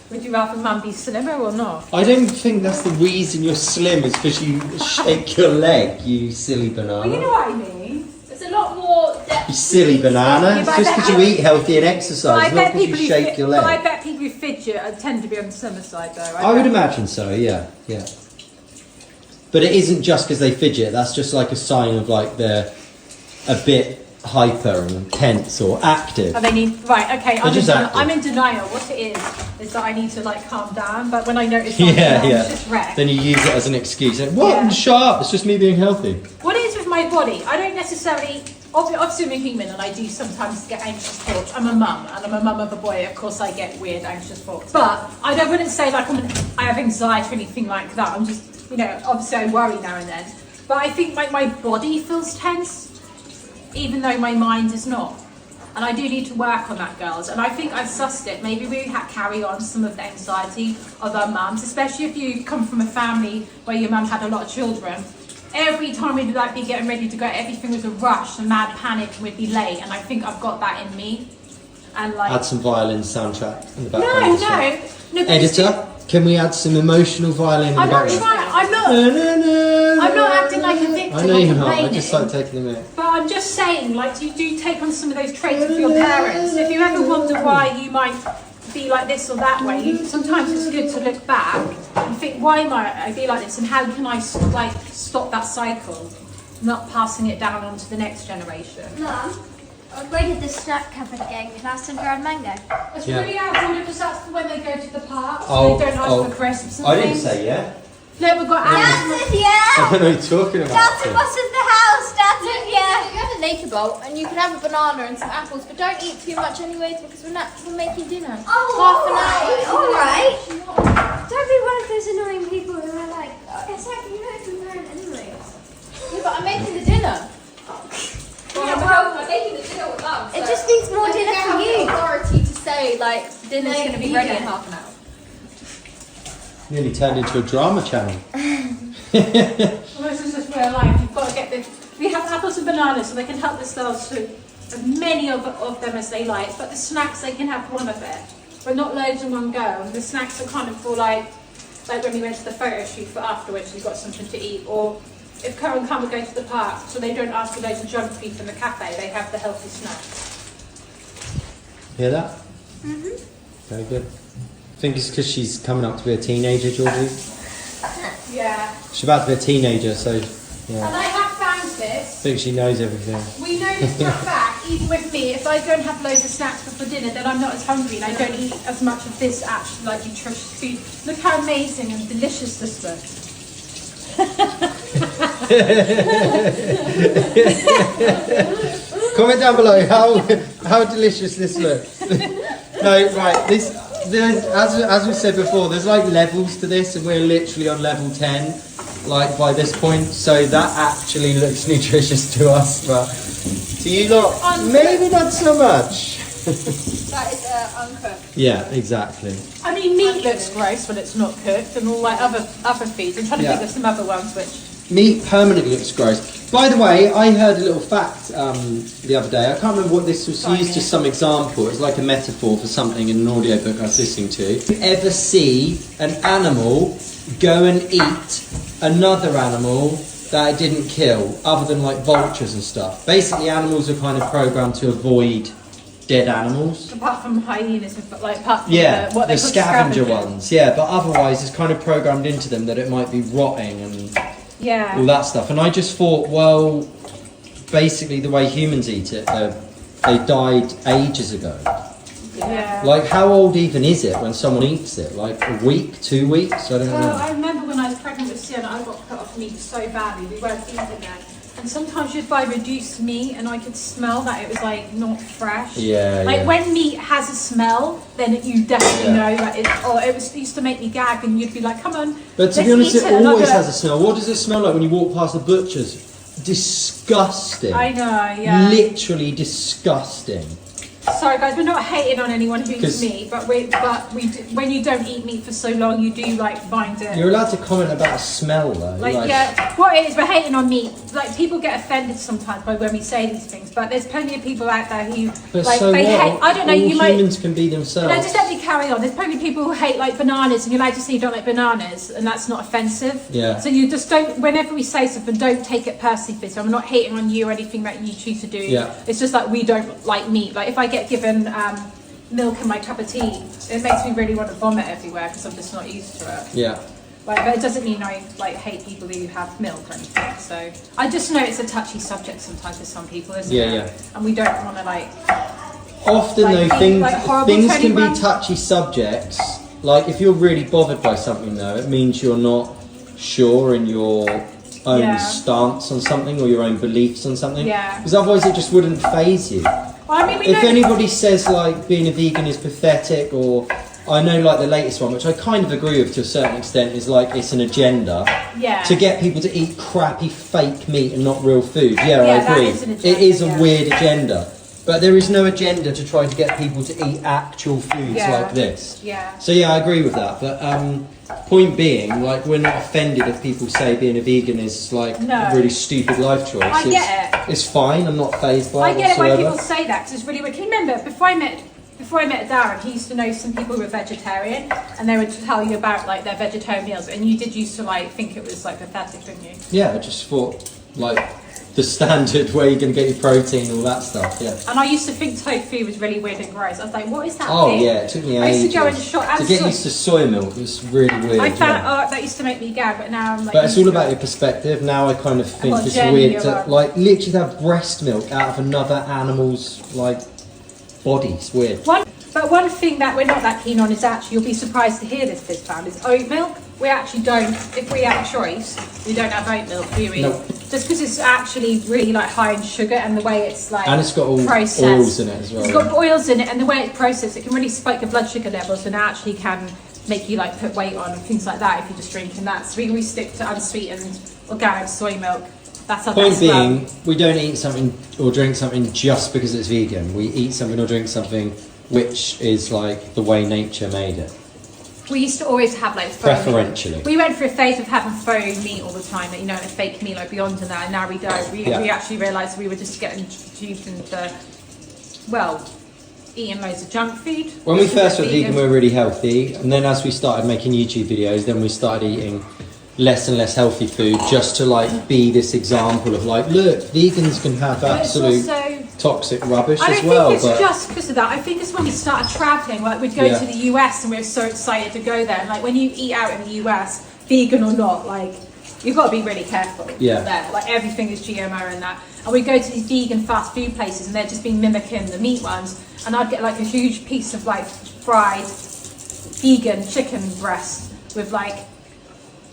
Would you rather mum be slimmer or not? I don't think that's the reason you're slim is because you shake your leg, you silly banana. Well, you know what I mean. It's a lot more depth You silly banana. It's but I just bet- because you eat healthy and exercise, not because you shake your but I leg. bet people who fidget tend to be on the slimmer side, though. I would imagine so, yeah. But it isn't just because they fidget, that's just like a sign of like they're a bit hyper and tense or active. Oh, they need right. Okay, just active. I'm in denial. What it is that I need to like calm down. But when I notice, Yeah, I'm yeah. just wrecked. Then you use it as an excuse. Like, what? Yeah. Shut up! It's just me being healthy. What it is with my body, I don't necessarily. Obviously, I'm a human, and I do sometimes get anxious thoughts. I'm a mum, and I'm a mum of a boy. Of course, I get weird, anxious thoughts. But I wouldn't say like I have anxiety or anything like that. I'm just, obviously I worry now and then. But I think like my body feels tense, even though my mind is not. And I do need to work on that, girls. And I think I've sussed it. Maybe we carry on some of the anxiety of our mums, especially if you come from a family where your mum had a lot of children. Every time we'd like be getting ready to go, everything was a rush, a mad panic, and we'd be late. And I think I've got that in me. And like, Add some violin soundtrack in the background. no. Editor, can we add some emotional violin in the I'm not background? trying. I'm not acting like a victim. I know you're not. I complaining. just like taking the mic. But I'm just saying, like, you do take on some of those traits of your parents. If you ever wonder why you might be like this or that way, sometimes it's good to look back and think, why might I be like this, and how can I stop that cycle, not passing it down onto the next generation. Mum, where did the snack cupboard again? Can I have some dried mango? It's Yeah. really helpful because that's when they go to the park, so Oh, they don't ask for crisps and I didn't things. say yeah. No, we've got apples. That's I yeah! don't know what you're talking about. That's the boss of the house! That's it, yeah! You have a nature bowl and you can have a banana and some apples, but don't eat too much anyways because we're making dinner. Oh, Half an hour. alright. Don't be one of those annoying people who are like, it's like, it's your parent anyways. Yeah, but I'm making the dinner. I'm making the dinner with mum. It just needs more dinner for you. Authority to say like dinner's No, going to be you ready don't. in half an hour. Nearly turned into a drama channel. Well, this is just where like you've got to get the. We have apples and bananas, so they can help themselves to as many of them as they like. But the snacks, they can have one of it, but not loads in one go. And the snacks are kind of for like when we went to the photo shoot for afterwards, you've got something to eat. Or if Cohen and Cam would go to the park, so they don't ask for loads of junk food from the cafe, they have the healthy snacks. Hear that? Very good. I think it's because she's coming up to be a teenager, Georgie. Yeah. She's about to be a teenager, so And yeah. I have found I this. think she knows everything. We know this for a fact, even with me, if I don't have loads of snacks before dinner, then I'm not as hungry and I don't eat as much of this actually like nutritious food. Look how amazing and delicious this looks. Comment down below how delicious this looks. No, right, this as we said before, there's like levels to this, and we're literally on level 10, like by this point. So that actually looks nutritious to us, but to you lot, maybe not so much. That is uncooked. Yeah, exactly. I mean, meat looks gross when it's not cooked, and all like other foods. I'm trying to Yeah. think of some other ones which. Meat permanently looks gross. By the way, I heard a little fact the other day. I can't remember what this was used as some example. It was like a metaphor for something in an audiobook I was listening to. If you ever see an animal go and eat another animal that it didn't kill, other than like vultures and stuff. Basically, animals are kind of programmed to avoid dead animals. Apart from hyenas, but like apart from Yeah, what they the call scavenger scavengers. ones. Yeah, but otherwise it's kind of programmed into them that it might be rotting and Yeah. all that stuff. And I just thought, well, basically the way humans eat it, they died ages ago. Yeah. Like, how old even is it when someone eats it? Like a week, 2 weeks? I don't Well, know. I remember when I was pregnant with Sienna, I got put off meat so badly, we weren't eating it. And sometimes you'd buy reduced meat and I could smell that it was like not fresh. Yeah, Like yeah. when meat has a smell, then you definitely Yeah. know that it used to make me gag and you'd be like, come on. But to let's be honest, eat it And I'll always be like, has a smell. What does it smell like when you walk past the butcher's? Disgusting. I know, yeah. Literally disgusting. Sorry guys, we're not hating on anyone who eats 'Cause- meat, but we do, when you don't eat meat for so long, you do like find it. You're allowed to comment about smell though. Like, yeah, what it is, we're hating on meat. Like, people get offended sometimes by when we say these things, but there's plenty of people out there who, But like, so they what? hate, I don't know, All you might... humans can be No, themselves. just let me carry on. There's plenty of people who hate, like, bananas, and you're allowed to say you don't like bananas, and that's not offensive. Yeah. So you just don't, whenever we say something, don't take it personally, Fizz. So I'm not hating on you or anything that you choose to do. Yeah. It's just like, we don't like meat. Like, if I get given milk in my cup of tea, it makes me really want to vomit everywhere because I'm just not used to it. Yeah. Like, but it doesn't mean I like hate people who have milk or anything. So I just know it's a touchy subject sometimes with some people, isn't it? Yeah. And we don't want to like. Often Like, though, being, like, horrible things to can anyone. be touchy subjects. Like if you're really bothered by something though, it means you're not sure in your own Yeah. stance on something or your own beliefs on something. Yeah. Because otherwise it just wouldn't faze you. Well, I mean, we If know. anybody says like being a vegan is pathetic, or I know like the latest one, which I kind of agree with to a certain extent, is like it's an agenda Yeah. to get people to eat crappy fake meat and not real food. Yeah, Yeah, I that agree. is an agenda, It is a yeah. weird agenda. But there is no agenda to try to get people to eat actual foods Yeah. like this. Yeah. So yeah, I agree with that. But point being, like, we're not offended if people say being a vegan is like No. a really stupid life choice. I get it. It's fine. I'm not phased by I it get it when whatsoever. people say that because it's really weird. Can you remember before I met Darren, he used to know some people who were vegetarian, and they would tell you about like their vegetarian meals, and you did used to like think it was like pathetic, didn't you? Yeah, I just thought like the standard where you're going to get your protein, all that stuff. Yeah. And I used to think tofu was really weird and gross. I was like, what is that Oh thing? yeah, it took me I ages used to go and shop to get used to soy milk. It was really weird. I found yeah. that used to make me gag, but now I'm like. But it's used all to about it. your perspective. Now I kind of think what it's journey weird you're to on. like literally have breast milk out of another animal's like body. It's weird. One thing that we're not that keen on is actually, you'll be surprised to hear this, Fizz found, is oat milk. We actually don't, if we have a choice, we don't have oat milk, do we? Nope. Just because it's actually really like high in sugar, and the way it's like And it's got all processed. oils in it as well. It's got oils in it, and the way it's processed, it can really spike your blood sugar levels, and actually can make you like put weight on and things like that if you're just drinking that. So we stick to unsweetened organic soy milk. That's our Point best being, love. we don't eat something or drink something just because it's vegan. We eat something or drink something which is like the way nature made it. We used to always have like faux meat. Preferentially. We went through a phase of having faux meat all the time, you know, and fake meat like beyond and that, and now we don't. We actually realised we were just getting introduced into, well, eating loads of junk food. When we first went vegan, we were really healthy, and then as we started making YouTube videos, then we started eating less and less healthy food just to like be this example of like, look, vegans can have But it's absolute also, toxic rubbish I don't as well. think it's But just because of that. I think it's when we started travelling, like we'd go Yeah. to the US and we were so excited to go there. And like when you eat out in the US, vegan or not, like you've got to be really careful. Yeah. There, like everything is GMO and that. And we go to these vegan fast food places and they're just been mimicking the meat ones. And I'd get like a huge piece of like fried vegan chicken breast with like,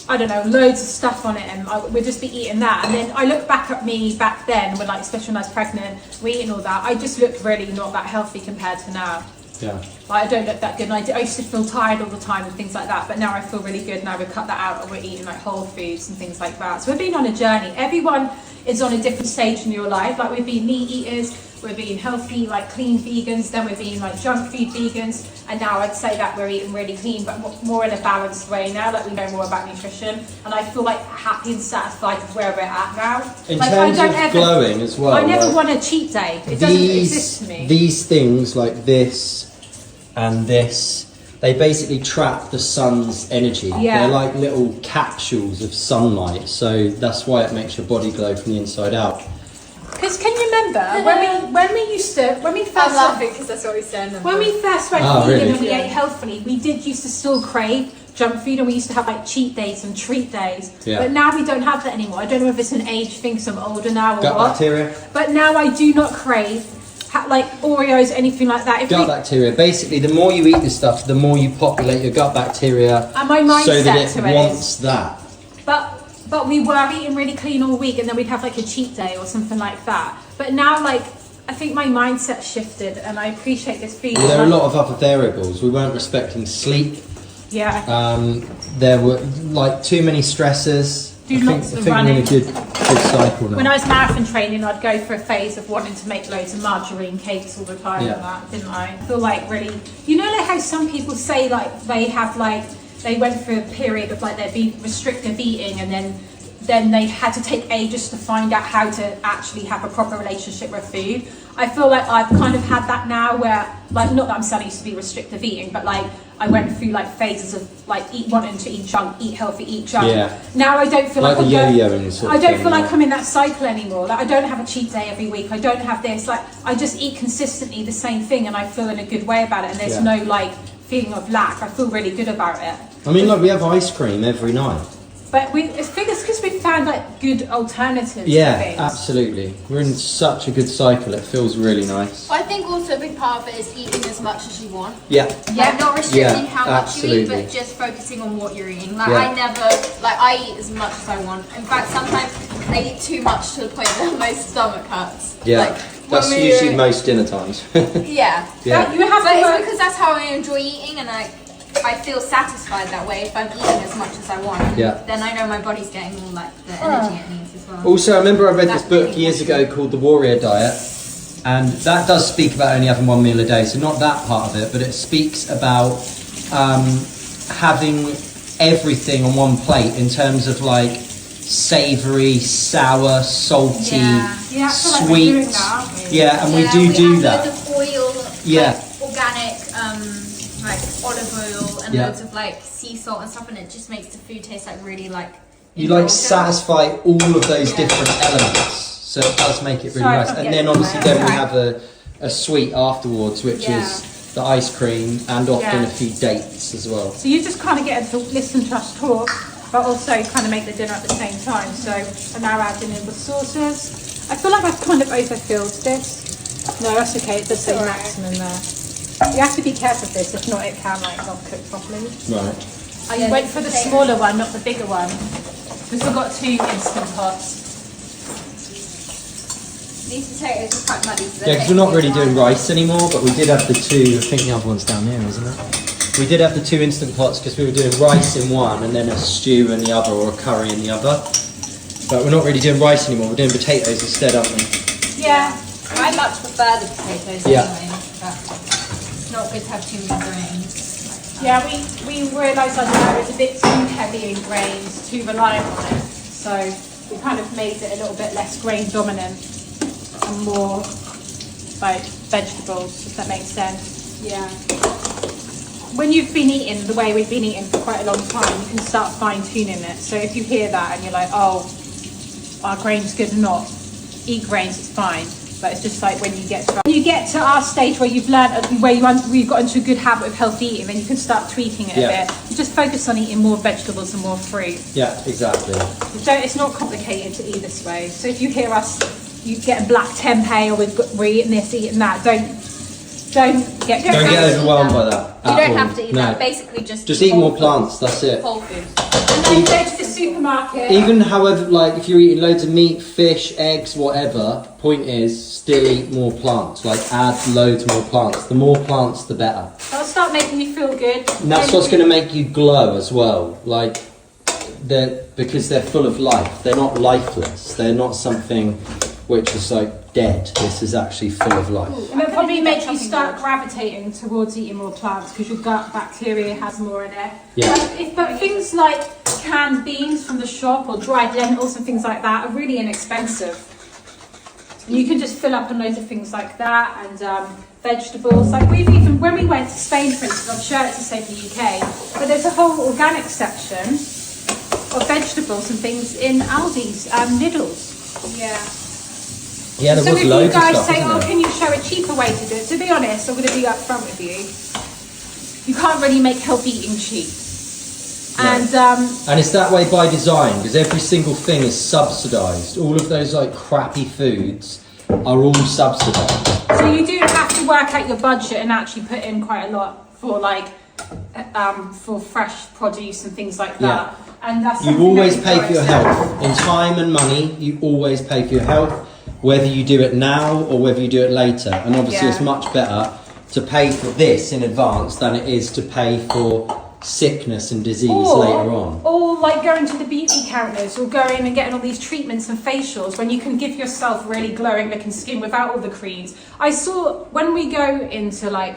I don't know, loads of stuff on it, and we'd just be eating that. And then I look back at me back then, when like, especially when I was pregnant, we eating all that. I just looked really not that healthy compared to now. yeah. Like I don't look that good, and I used to feel tired all the time and things like that. But now I feel really good. Now we've cut that out, and we're eating like whole foods and things like that. So we're being on a journey. Everyone is on a different stage in your life. Like we've been meat eaters, we're being healthy, like clean vegans. Then we're being like junk food vegans, and now I'd say that we're eating really clean, but more in a balanced way now. Like we know more about nutrition, and I feel like happy and satisfied with where we're at now. In like, terms of glowing as well. I never like, want a cheat day. It doesn't exist to me. These things like this and this, they basically trap the sun's energy. Yeah. They're like little capsules of sunlight, so that's why it makes your body glow from the inside out. Because can you remember when we first I'm laughing because that's what we said. when we first went Oh, vegan really? and we ate healthfully, we did used to still crave junk food, and we used to have like cheat days and treat days. Yeah. But now we don't have that anymore. I don't know if it's an age thing, because I'm older now or Gut what. bacteria. But now I do not crave like Oreos, anything like that. Gut bacteria. Basically, the more you eat this stuff, the more you populate your gut bacteria, And my mindset so that to it it wants that. But we were eating really clean all week, and then we'd have like a cheat day or something like that. But now, like, I think my mindset shifted, and I appreciate this food. Well, there are a lot of other variables. We weren't respecting sleep. Yeah. There were like too many stressors. do I lots think of we're in running. a good cycle now. When I was marathon training, I'd go for a phase of wanting to make loads of margarine cakes all the time Yeah. and that, didn't I? I feel like really, you know, like how some people say like they have like, they went through a period of like their restrictive eating and then they had to take ages to find out how to actually have a proper relationship with food. I feel like I've kind of had that now where, like, not that I'm saying I used to be restrictive eating, but like I went through like phases of like wanting to eat junk, eat healthy, eat junk. Yeah. Now I don't feel Like like the I'm yo-yoing sort I of don't thing, feel like yeah. I'm in that cycle anymore. Like I don't have a cheat day every week. I don't have this. Like I just eat consistently the same thing, and I feel in a good way about it. And there's Yeah. no like feeling of lack. I feel really good about it. I mean, like we have ice cream every night. But I think it's because we found like good alternatives to Yeah, things. absolutely. We're in such a good cycle. It feels really nice. I think also a big part of it is eating as much as you want. Yeah. Like not restricting Yeah, how much you eat, absolutely. but just focusing on what you're eating. Like Yeah. I never, like I eat as much as I want. In fact, sometimes I eat too much to the point that my stomach hurts. Yeah. Like, That's when usually most dinner times. Yeah. Yeah. You have But to it's work. because that's how I enjoy eating, and I feel satisfied that way. If I'm eating as much as I want, Yeah. then I know my body's getting all like the energy it needs as well. Also, I remember I read this That's book really years ago called The Warrior Diet, and that does speak about only having one meal a day, so not that part of it, but it speaks about having everything on one plate in terms of like savoury, sour, salty, Yeah, I feel like we're sweet. doing that, aren't we? Yeah, and we have do that. loads of oil, Yeah. like organic, like olive oil, and Yeah. loads of like sea salt and stuff, and it just makes the food taste like really like. You like indulgent. satisfy all of those different elements, so it does make it really Sorry, nice. I'm And getting then obviously somewhere. then we Okay. have a sweet afterwards, which Yeah. is the ice cream and often Yeah. a few dates as well. So you just kind of get to listen to us talk, but also kind of make the dinner at the same time. So I'm now adding in the sauces. I feel like I've kind of overfilled this. No, that's okay. It does say Alright. maximum there. You have to be careful with this, if not it can like not cook properly. Right. I went for the smaller one, not the bigger one. We've still got 2 instant pots. These potatoes are quite muddy. So Yeah, because we're not really doing rice anymore, but we did have the 2, I think the other one's down there, isn't it? We did have the 2 instant pots because we were doing rice in one and then a stew in the other or a curry in the other. But we're not really doing rice anymore, we're doing potatoes instead, aren't we? Yeah. I much prefer the potatoes Yeah. anyway, but it's not good to have too many grains. Yeah, we realised I don't know, it's a bit too heavy in grains, too reliant on it. So we kind of made it a little bit less grain dominant and more like vegetables, if that makes sense. Yeah. When you've been eating the way we've been eating for quite a long time, you can start fine tuning it. So if you hear that and you're like, oh, our grain's good or not, eat grains, it's fine. But it's just like when you get to our stage where you've learned, we've got into a good habit of healthy eating, then you can start tweaking it Yeah. a bit. You just focus on eating more vegetables and more fruit. Yeah, exactly. It's not complicated to eat this way. So if you hear us, you get a black tempeh or we're eating this, eating that, don't get Don't get overwhelmed by that. You at don't all. have to eat No. that. Basically, just Eat whole more food. plants, that's it. Whole food. And then go to the supermarket. Even however, like if you're eating loads of meat, fish, eggs, whatever, point is still eat more plants. Like add loads more plants. The more plants, the better. That'll start making you feel good. And that's what's going to make you glow as well. Like because they're full of life. They're not lifeless. They're not something which is like dead. This is actually full of life. And it'll probably make you start gravitating towards eating more plants because your gut bacteria has more in it. Yeah. But things like canned beans from the shop or dried lentils and things like that are really inexpensive. And you can just fill up on loads of things like that and vegetables. Like we've even, when we went to Spain, for instance, I'm sure it's the same in the UK, but there's a whole organic section of vegetables and things in Aldi's and Lidl's. Yeah. Yeah, there So was if loads you guys of stuff. say, wasn't oh, there? can you show a cheaper way to do it? To be honest, I'm going to be upfront with you. You can't really make healthy eating cheap. And And it's that way by design because every single thing is subsidised. All of those like crappy foods are all subsidised. so you do have to work out your budget and actually put in quite a lot for like for fresh produce and things like that. And that's You something always that pay for your encourages- health. In time and money, you always pay for your health, whether you do it now or whether you do it later. And obviously Yeah. it's much better to pay for this in advance than it is to pay for sickness and disease later on. Or like going to the beauty counters or going and getting all these treatments and facials when you can give yourself really glowing looking skin without all the creams. I saw when we go into like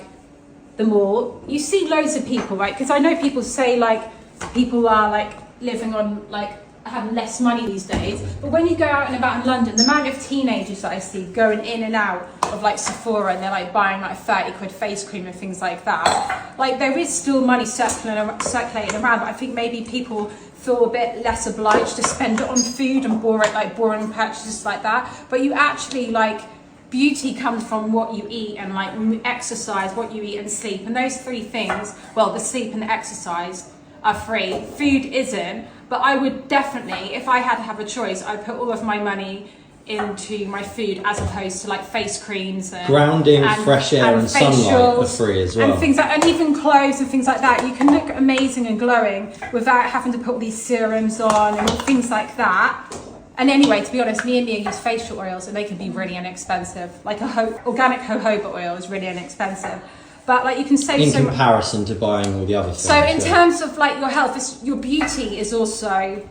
the mall, you see loads of people, right? Because I know people say like people are like living on like having less money these days, but when you go out and about in London, the amount of teenagers that I see going in and out of like Sephora and they're like buying like 30 quid face cream and things like that, like there is still money circulating around, but I think maybe people feel a bit less obliged to spend it on food and boring purchases like that. But you actually like, beauty comes from what you eat and like exercise, what you eat and sleep, and those three things, well, the sleep and the exercise are free. Food isn't, but I would definitely, if I had to have a choice, I'd put all of my money into my food as opposed to like face creams and grounding, fresh air and sunlight are free as well. And things like, and even clothes and things like that. You can look amazing and glowing without having to put all these serums on and things like that. And anyway, to be honest, me and Mia use facial oils and they can be really inexpensive. Like organic jojoba oil is really inexpensive. But like you can save in comparison to buying all the other things. So in terms of like your health, your beauty is also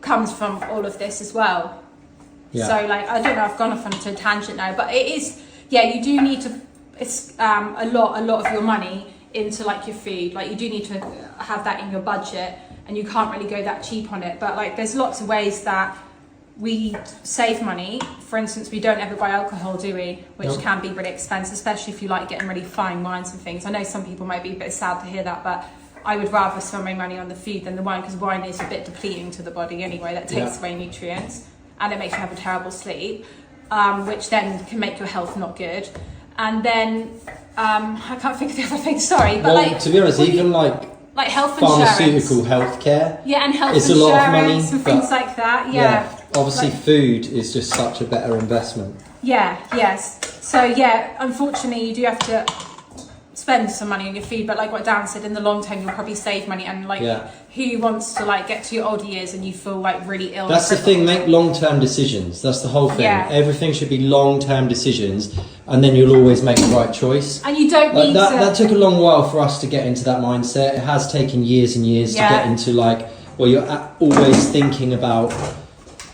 comes from all of this as well. Yeah. So like I don't know, I've gone off onto a tangent now, but it is, yeah, you do need to a lot of your money into like your food. Like you do need to have that in your budget, and you can't really go that cheap on it. But like there's lots of ways that we save money. For instance, we don't ever buy alcohol, do we? Which can be really expensive, especially if you like getting really fine wines and things. I know some people might be a bit sad to hear that, but I would rather spend my money on the food than the wine, because wine is a bit depleting to the body anyway. That takes away nutrients and it makes you have a terrible sleep, which then can make your health not good. And then I can't think of the other thing, sorry. But well, like, to be honest, even like health pharmaceutical healthcare, and health it's insurance, a lot of money, and things like that. Obviously, food is just such a better investment. So unfortunately, you do have to spend some money on your food, but like what Dan said, in the long term, you'll probably save money. And like, who wants to like get to your older years and you feel like really ill? That's the thing. Make long-term decisions. That's the whole thing. Yeah. Everything should be long-term decisions, and then you'll always make the right choice. And you don't like need that. to... That took a long while for us to get into that mindset. It has taken years and years to get into like, well, you're always thinking about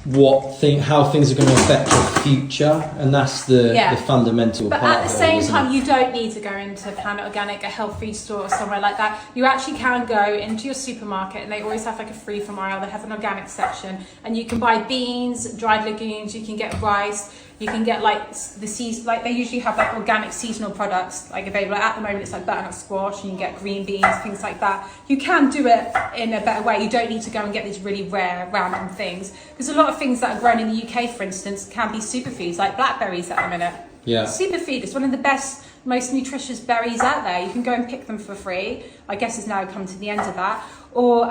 how things are going to affect your future, and that's the fundamental but part. But at the same time, you don't need to go into Planet Organic, a health food store or somewhere like that. You actually can go into your supermarket, and they always have like a free from aisle. They have an organic section, and you can buy beans, dried legumes, you can get rice, you can get like like they usually have like organic seasonal products like available. Like at the moment it's like butternut squash, and you can get green beans, things like that. You can do it in a better way. You don't need to go and get these really rare random things, because a lot of things that are grown in the UK, for instance, can be superfoods, like blackberries at the minute. Superfood is one of the best, most nutritious berries out there. You can go and pick them for free. I guess it's now come to the end of that. Or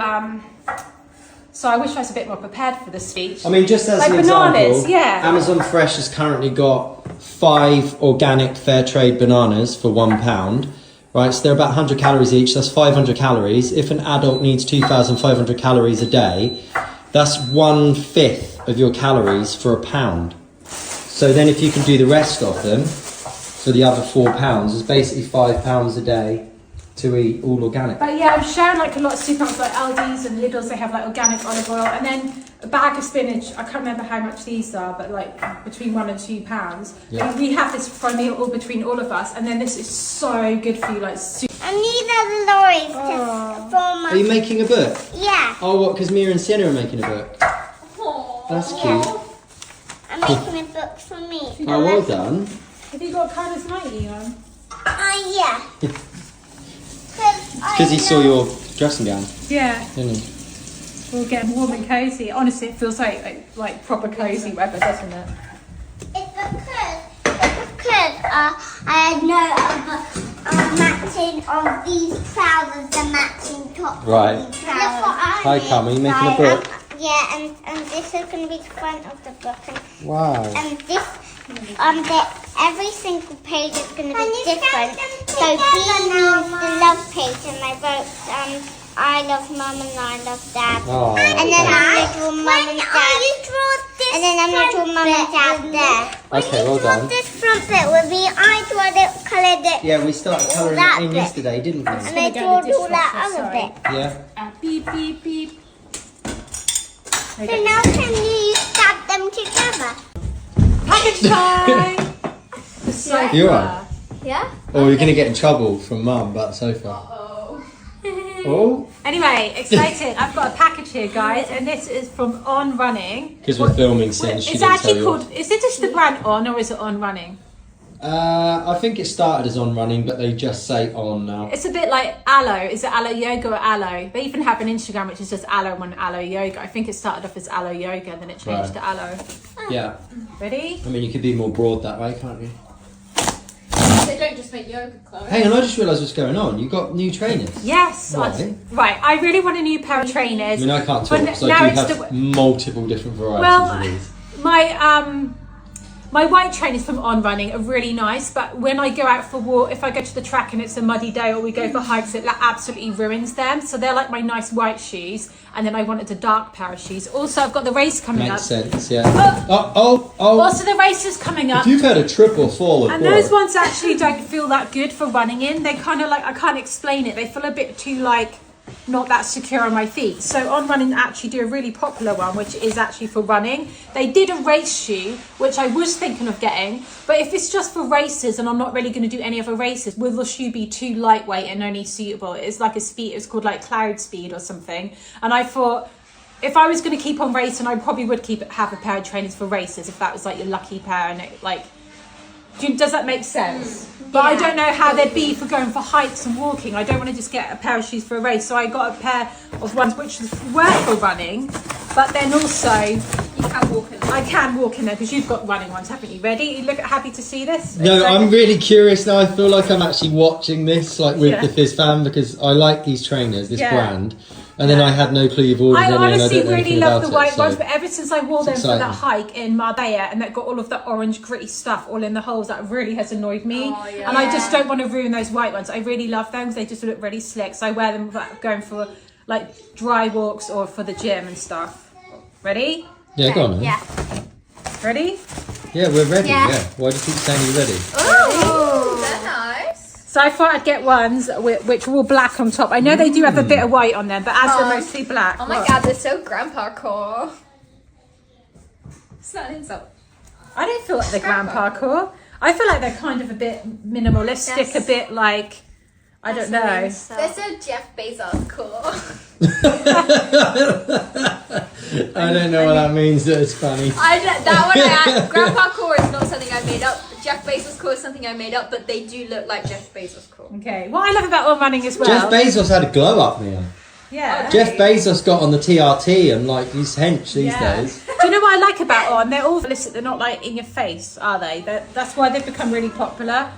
so I wish I was a bit more prepared for this speech. I mean, just as like an bananas, example, Amazon Fresh has currently got 5 organic fair trade bananas for £1. Right, so they're about 100 calories each. That's 500 calories. If an adult needs 2,500 calories a day, that's 1/5 of your calories for £1. So then, if you can do the rest of them for the other £4, it's basically £5 a day to eat all organic. But yeah, I'm sharing like a lot of supermarkets like Aldi's and Lidl's. They have like organic olive oil, and then a bag of spinach. I can't remember how much these are, but like between £1 and £2. And we have this for a meal all between all of us, and then this is so good for you, like super. And these are the lorries to form. Are you making a book? Yeah. Oh, what? Because Mia and Sienna are making a book. That's cute. I'm making a book for me. Oh, well done. Have you got Kyla's nightie on? Yeah. Because he saw your dressing gown. Yeah. Didn't he? We're getting warm and cozy. Honestly, it feels like proper cozy weather, doesn't it? It's because I had no matching of these trousers, the matching top. Right. Look what I Hi, made. Cam, are you making a book? Yeah, and this is going to be the front of the book. Wow. And this, every single page is going to be different. So B means the love page, and I wrote I love mum and I love dad. Oh, And then I'm going to draw mum and dad. And then I'm going to draw mum and dad there. Okay, well done. This front bit with me, I draw it, coloured it. Yeah, we started colouring That it in bit. yesterday, didn't we? And I draw all that other bit. Yeah. Beep, beep, beep. So now can you stab them together? Package time! The sofa. You are? Yeah? Or you're going to get in trouble from Mum about the sofa. Oh. Anyway, excited. I've got a package here, guys, and this is from On Running. Because we're filming since she It's didn't actually tell you. called, is it just the brand On or is it On Running? I think it started as On Running, but they just say On now. It's a bit like Aloe. Is it Aloe Yoga or Aloe? They even have an Instagram which is just Aloe and Aloe Yoga. I think it started off as Aloe Yoga and then it changed to Aloe. Yeah. Ready? I mean, you could be more broad that way, can't you? They don't just make yoga clothes. Hang on, I just realised what's going on. You've got new trainers. Yes. Why? Right. I really want a new pair of I trainers. mean, I can't But talk, so now I do it's have multiple different varieties Well, of these. my white trainers from On Running are really nice, but when I go out for walk, if I go to the track and it's a muddy day or we go for hikes, it absolutely ruins them. So they're like my nice white shoes, and then I wanted a dark pair of shoes. Also, I've got the race coming Makes up. sense, yeah. Oh. Also, the race is coming up. If you've had a trip or fall And those ones actually don't feel that good for running in. They kind of like, I can't explain it. They feel a bit too like, not that secure on my feet. So On Running actually do a really popular one, which is actually for running. They did a race shoe, which I was thinking of getting, but if it's just for races and I'm not really going to do any other races, will the shoe be too lightweight and only suitable? It's like a speed, it's called like Cloud Speed or something. And I thought, if I was going to keep on racing, I probably would have a pair of trainers for races if that was like your lucky pair and it, like, does that make sense? But I don't know how they'd be for going for hikes and walking. I don't want to just get a pair of shoes for a race. So I got a pair of ones which were for running, but then also You can walk in them. I can walk in there because you've got running ones, haven't you? Ready? You look happy to see this? No, Excited? I'm really curious now. I feel like I'm actually watching this, like with Yeah. the Fizz fan, because I like these trainers, this Yeah. brand, and then I had no clue you've ordered I any, and I honestly don't know really anything love about the white it, ones, so- but ever since I wore them It's for that exciting. hike in Marbella and that got all of the orange gritty stuff all in the holes, that really has annoyed me. Oh, yeah. And I just don't want to ruin those white ones. I really love them because they just look really slick. So I wear them going for like dry walks or for the gym and stuff. Ready? Yeah, go on. Then. Yeah. Ready? Yeah, we're ready. Yeah. Yeah. Why do you keep saying you're ready? Oh, they're nice. So I thought I'd get ones which are all black on top. I know they do have a bit of white on them, but as they're mostly black. Oh my look. god, they're so grandpa core. It's not an insult. I don't feel like they're grandpa core. I feel like they're kind of a bit minimalistic, a bit like, I don't know. They're so Jeff Bezos core. I don't know what that means. It's funny. Grandpa core is not something I made up. Jeff Bezos core is something I made up, but they do look like Jeff Bezos core. Okay, what I love about On Running as well. Jeff Bezos had a glow up, Mia. Yeah. Jeff Bezos got on the TRT and like he's hench these days. Do you know what I like about On? They're all illicit. They're not like in your face, are they? That's why they've become really popular.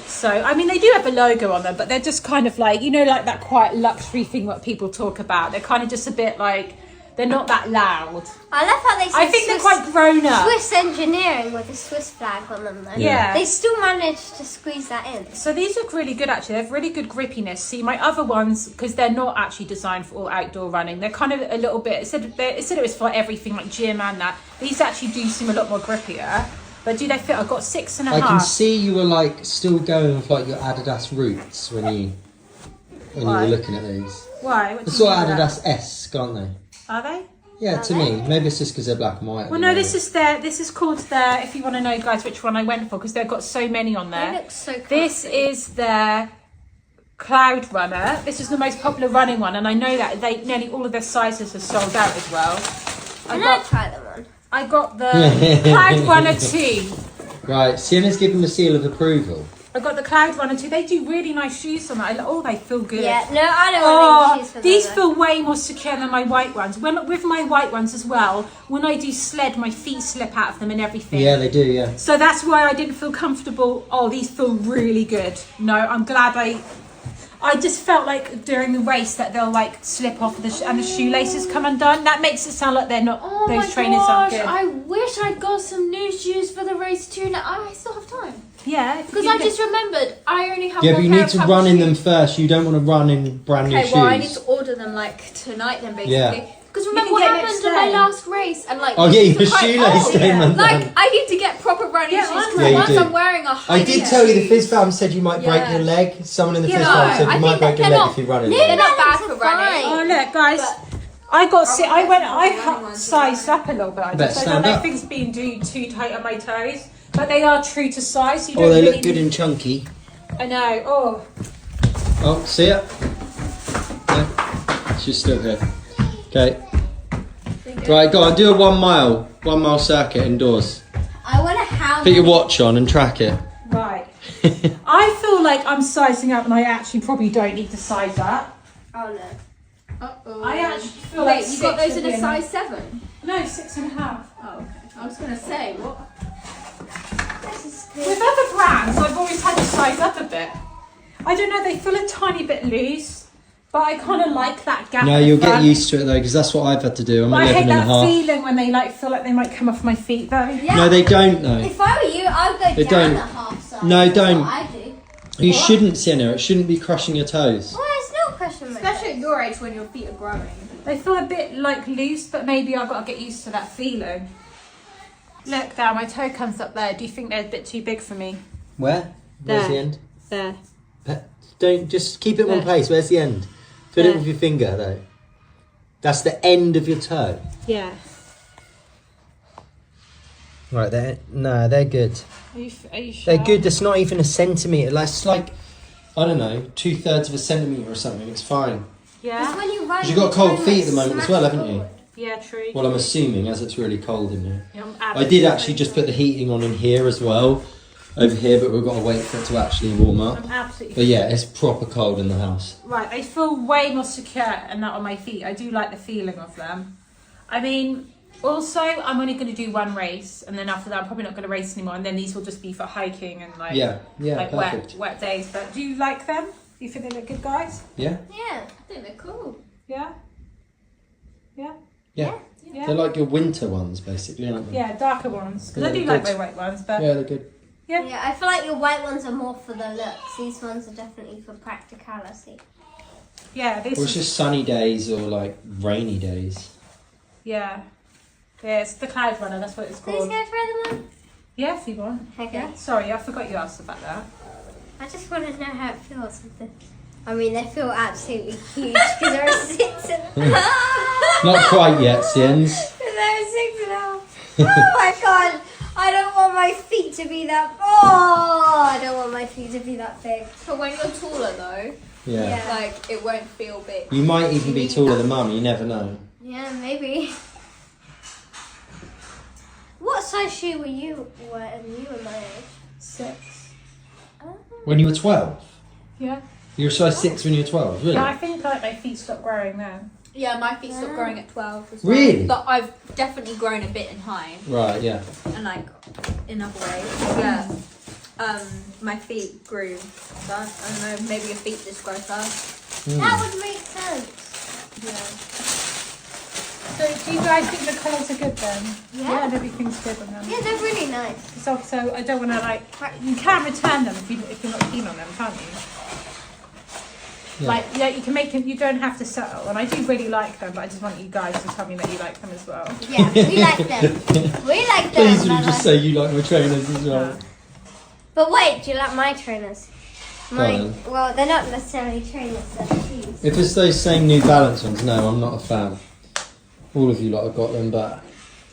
So, I mean, they do have a logo on them, but they're just kind of like, you know, like that quiet luxury thing what people talk about. They're kind of just a bit like, they're not that loud. I love how they say I think they're quite grown up. Swiss engineering with a Swiss flag on them though. Yeah. They still managed to squeeze that in. So these look really good actually. They have really good grippiness. See, my other ones, because they're not actually designed for all outdoor running, they're kind of a little bit, it said it was for everything like gym and that. These actually do seem a lot more grippier. But do they fit? I've got 6.5. I can see you were like still going with like your Adidas roots when you were looking at these. Why? What do It's you sort of mean by that? Adidas-esque, aren't they? Are they? Yeah, to me. Maybe it's just because they're black and white. Well, no, this is called their, if you want to know, guys, which one I went for, because they've got so many on They there. look so cool. This is their Cloud Runner. This is the most popular running one, and I know that nearly all of their sizes are sold out as well. Can I try them on? I got the Cloud Runner 2. Right, Sienna's giving the seal of approval. I got the Cloud Runner 2. They do really nice shoes on that. Oh, they feel good. Yeah, no, I don't want to shoes for These them. feel way more secure than my white ones. With my white ones as well, when I do sled, my feet slip out of them and everything. Yeah, they do, yeah. So that's why I didn't feel comfortable. Oh, these feel really good. No, I'm glad I just felt like during the race that they'll like slip off and the shoelaces come undone. That makes it sound like they're not, those trainers aren't good. I wish I'd got some new shoes for the race too. Now I still have time. Yeah. Because I just remembered I only have Yeah, one but you pair need of to purple run in shoes. them first. You don't want to run in brand new Okay, shoes. well I need to order them them like tonight then basically. Yeah. Because You remember can what get happened it on my stained. last race and like Oh my yeah, shoes your are quite shoelace old. stain went Like down. I need to get proper running Yeah, shoes honestly. because Yeah, you once do. I'm wearing a I high did tell you the shoes, Fizz fam said you might break Yeah. your leg. Someone in the Yeah, Fizz no, fam said I you might think break your they're leg not- if you run in they're there. not bad for Fine. running. Oh look, guys. But- I got I I went. want I to cut run sized up a little bit. I Better just I stand don't up. know if things being too tight on my toes, but they are true to size. So you Oh, don't they really look good and chunky. I know. Oh, Oh, see ya. No, she's still here. Okay. Right, go on, do a 1 mile circuit indoors. I wonder how. Put your watch on and track it. right. I feel like I'm sizing up, and I actually probably don't need to size up. Oh no. Uh-oh. I actually feel Wait, like you got 6 those would in be a enough. size 7? No, 6.5. Oh, okay. I was gonna say what? This is With good. other brands, I've always had to size up a bit. I don't know, they feel a tiny bit loose, but I kind of like that gap. No, at the you'll get front. used to it though, because that's what I've had to do. I'm But I 11 hate and a that half. feeling when they like feel like they might come off my feet though. Yeah. No, they don't though. If I were you, I'd go They down don't. a half size. No, That's don't. What I do. You shouldn't, Sienna. It shouldn't be crushing your toes. Well, it's not question mark. Especially at your age when your feet are growing. They feel a bit like loose, but maybe I've got to get used to that feeling. Look there, my toe comes up there. Do you think they're a bit too big for me? Where? Where's There. the end? There. Don't just keep it in one There. place. Where's the end? Put it There. with your finger though. That's the end of your toe. Yeah. Right, they're good. Are you sure? They're good. It's not even a centimetre. Like, it's like, I don't know, 2/3 of a centimetre or something. It's fine. It's Yeah? when you run. 'Cause you've got cold you feet at the moment as well, smash haven't you? forward. Yeah, true. Well, I'm assuming as it's really cold in here. Yeah, I'm I absolutely did actually just put the heating on in here as well, over here, but we've got to wait for it to actually warm up. I'm absolutely But yeah, it's proper cold in the house. Right, they feel way more secure and that on my feet. I do like the feeling of them. I mean, also, I'm only going to do one race, and then after that, I'm probably not going to race anymore. And then these will just be for hiking and like Yeah, like perfect. wet days. But do you like them? Do you think they look good, guys? Yeah, Yeah. I think they're cool. Yeah. yeah. Yeah. They're like your winter ones, basically, aren't they? Yeah, darker ones. Because I Yeah, do like good. my white ones, but Yeah, they're good. Yeah. Yeah, I feel like your white ones are more for the looks. These ones are definitely for practicality. yeah, this Or it's is just sunny days or like rainy days. yeah. Yeah, it's the cloud runner. That's what it's Please called. go try them on. Yeah, if you want. Okay. Yeah. Sorry, I forgot you asked about that. I just want to know how it feels with this. I mean, they feel absolutely huge because there are 6 in them. Not quite yet, Siens. There are 6 in them. Oh my god! I don't want my feet to be that. Oh, I don't want my feet to be that big. But when you're taller though, Yeah. Yeah. like it won't feel big. You might even be taller than Mum, you never know. Yeah, maybe. What size shoe were you when you were my age? 6. Oh. When you were 12? Yeah. You were size 6 when you were 12, really? Yeah, I think like my feet stopped growing then. Yeah, my feet stopped growing at 12 as well. Really? But I've definitely grown a bit in height Right, yeah. and like in other ways. Yeah. My feet grew. So I don't know, maybe your feet just grow first. That would make sense. Yeah. So do you guys think the colours are good then? Yeah. and everything's good on them. Yeah, they're really nice. So I don't want to like, you can return them if you're not keen on them, can't you? Yeah. Like, yeah, you can make them, you don't have to settle. And I do really like them, but I just want you guys to tell me that you like them as well. Yeah, we like them. We like them. Please would you Bella. just say you like my trainers as well? But wait, do you like my trainers? Go on Mine. Well, they're not necessarily trainers, they're shoes. If it's those same New Balance ones, no, I'm not a fan. All of you lot have got them, but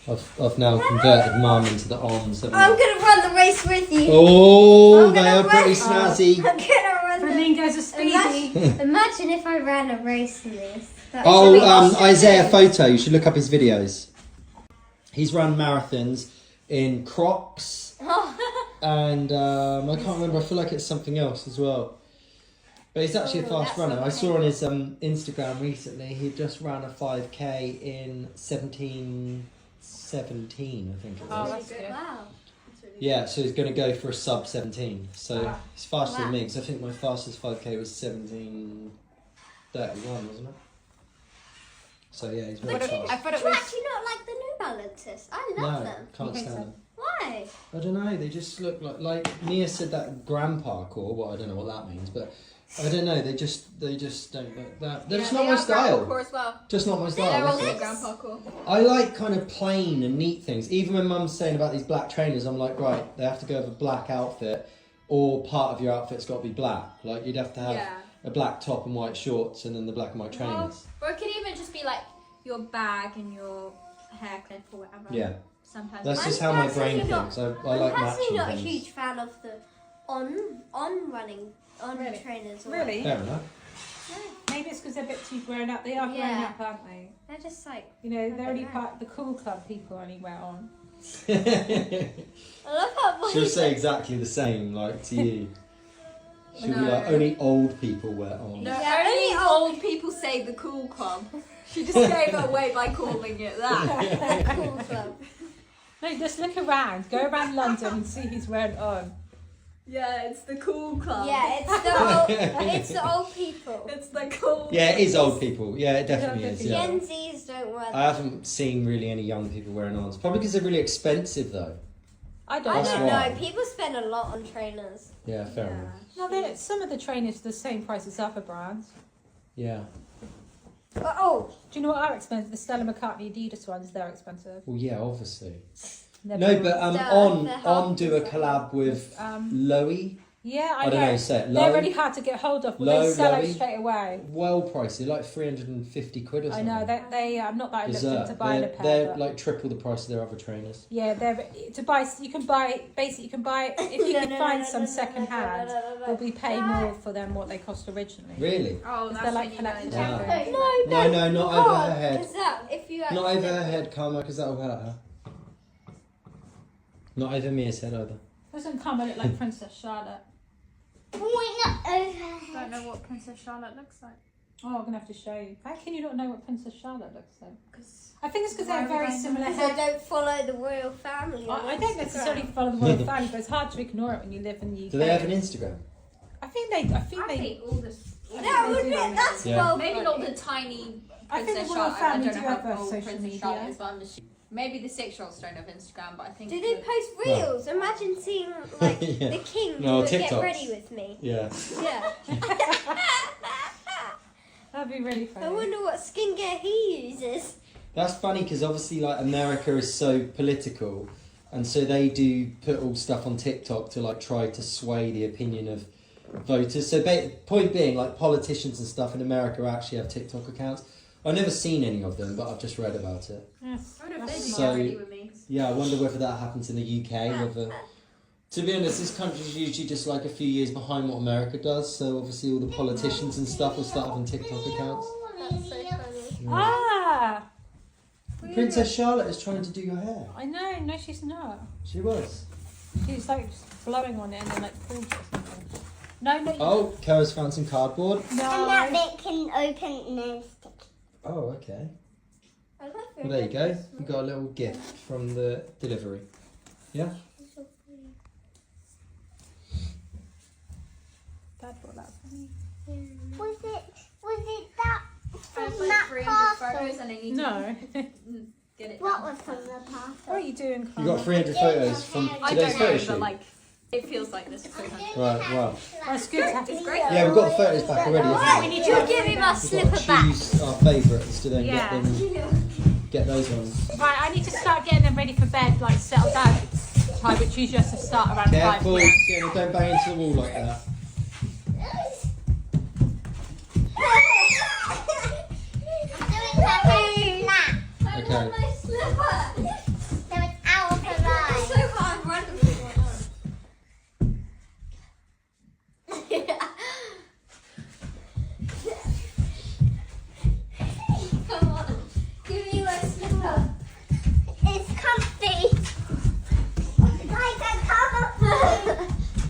I've now converted Mum into the arms. haven't I? I'm gonna run the race with you. Oh, I'm they gonna are pretty run- snazzy. I'm gonna run the Flamingos are speedy. Imagine if I ran a race in this. That Oh, would be awesome. Isaiah Photo, you should look up his videos. He's run marathons in Crocs and I can't remember, I feel like it's something else as well. But he's actually a fast that's runner. I amazing. saw on his Instagram recently, he just ran a 5k in 17:17, I think it Oh, was. that's good. Wow. Yeah, so he's going to go for a sub 17. So Wow. he's faster Wow. than me, because I think my fastest 5k was 17:31, wasn't it? So yeah, he's very But fast. I thought it Do you was. actually not like the New Balances? I love No, them. can't You hate stand them? them. Why? Why? I don't know. They just look like Mia said that grandpa core. Well, I don't know what that means, but I don't know. They just don't look that. They're just not my style. Core as well. Just not my They're style. that's also all. grandpa core. I like kind of plain and neat things. Even when Mum's saying about these black trainers, I'm like, right, they have to go with a black outfit, or part of your outfit's got to be black. Like you'd have to have a black top and white shorts, and then the black and white trainers. Or it could even just be like your bag and your hair clip or whatever. Yeah. Sometimes. That's it's- just how my personally brain not- thinks. I I'm like personally matching not a things. huge fan of the running trainers. Or Really? Fair enough. Maybe it's because they're a bit too grown up. They are grown Yeah. up, aren't they? They're just like, You know, I they're don't only know. part the cool club people only wear on. I love how She'll say exactly the same, like to you. She'll be like, only old people wear on. No, Yeah, only only old people say the cool club. She just gave it away by calling it that. cool club. No, just look around. Go around London and see who's wearing on. Yeah, it's the cool club. Yeah, it's the old people. It's the cool. Yeah, it is old people. Yeah, it definitely is. Yeah. Gen Zs don't wear I them. haven't seen really any young people wearing ons. Probably because they're really expensive though. I don't I That's know. don't why. know. People spend a lot on trainers. Yeah, fair enough. No, some of the trainers are the same price as other brands. Yeah. Oh, Do you know what are expensive? The Stella McCartney Adidas ones, they're expensive. Well, yeah, obviously. They're No, very- but They're on do a half collab with Um, Loey. I don't know, say it. They're Low. really hard to get hold of, but Low, they sell out Lowy. straight away. Well pricey, like 350 quid or I something. know, I'm not that I looked Berserk. into buying a They're, pair. they're but like triple the price of their other trainers. yeah, they're to buy. You can buy if you can find some second hand, you'll be paying more for them what they cost originally. Really? Oh, They're that's like when you collected. go Wow. into- No, not over her head. Because that, if you Not over her head, Karma, because that'll hurt her. Not over Mia's head either. Doesn't come look like Princess Charlotte. Point not I overhead. don't know what Princess Charlotte looks like. Oh, I'm gonna have to show you. How can you not know what Princess Charlotte looks like? Cause I think it's because Why they're would very I know? similar Because I head. don't follow the royal family. on I don't Instagram. necessarily follow the royal family, but it's hard to ignore it when you live in the UK. Do they have an Instagram? I think they. I think all this. That they would do be, like that's Yeah. well Maybe funny. not the tiny I think Princess the royal Charlotte. I family don't do know have how a old social Princess media. Charlotte is, but I'm just. Maybe the 6-year-olds don't have Instagram, but I think. Do they post reels? Imagine seeing like Yeah. the king No, that get TikToks. ready with me. Yeah. Yeah. That'd be really I funny. wonder what skincare he uses. That's funny because obviously, like, America is so political, and so they do put all stuff on TikTok to like try to sway the opinion of voters. So, point being, like, politicians and stuff in America actually have TikTok accounts. I've never seen any of them, but I've just read about it. Yes. I don't know if That's they So- get ready with me. Yeah, I wonder whether that happens in the UK. Whether, to be honest, this country's usually just like a few years behind what America does. So obviously, all the politicians and stuff will start having TikTok accounts. That's so funny. Ah, Princess Charlotte is trying to do your hair. I know. No, she's not. She was. She's like just blowing on it and then like pulls it or something. No, no. Oh, Kara's found some cardboard. No. bit can open and stick. Oh, okay. I love it. Well, there you go. You got a little gift from the delivery. Yeah. Dad brought that for me. Was it that I have from like that 300 parcel? photos and I need No. to get it. What done. was from the What are parcel? you doing, You Carla? got 300 photos from I today's don't photo know, shoot. but like, it feels like this. 300. Right. Wow. Well, it's good to have It's great. Yeah, we've got the photos back already. haven't we? Did you give him our We've slipper got to back? choose our favourites to then Yeah. get those ones. Right, I need to start getting them ready for bed, like settle down time, which usually has to start around 5 Careful, p.m. Sienna, don't bang into the wall like that. Okay. My slipper. So it's out of her eye. So hard randomly. Come on, give me my slipper. It's comfy. Like a cover.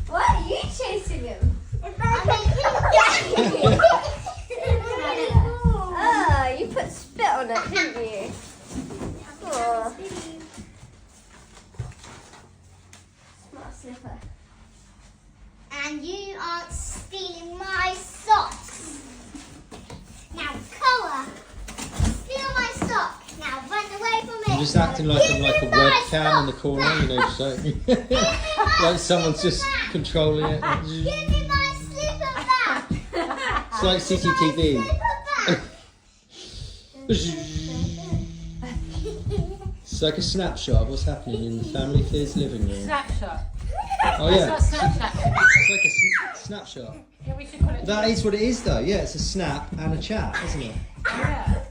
What are you chasing him? It's like Oh, you put spit on it, didn't you? Oh. Smart slipper. And you aren't stealing my socks. Now, Koa, steal my sock. Now run away from it. I'm just acting like I'm like a webcam in the corner, you know, just like someone's just controlling it. Give me my slipper back. It's like CCTV. It's like a snapshot of what's happening in the family Fizz living room. Snapshot. Oh yeah, That's what Snapchat it's like a snapshot. Yeah, we should call it. That is what it is though, yeah, it's a snap and a chat, isn't it? Yeah.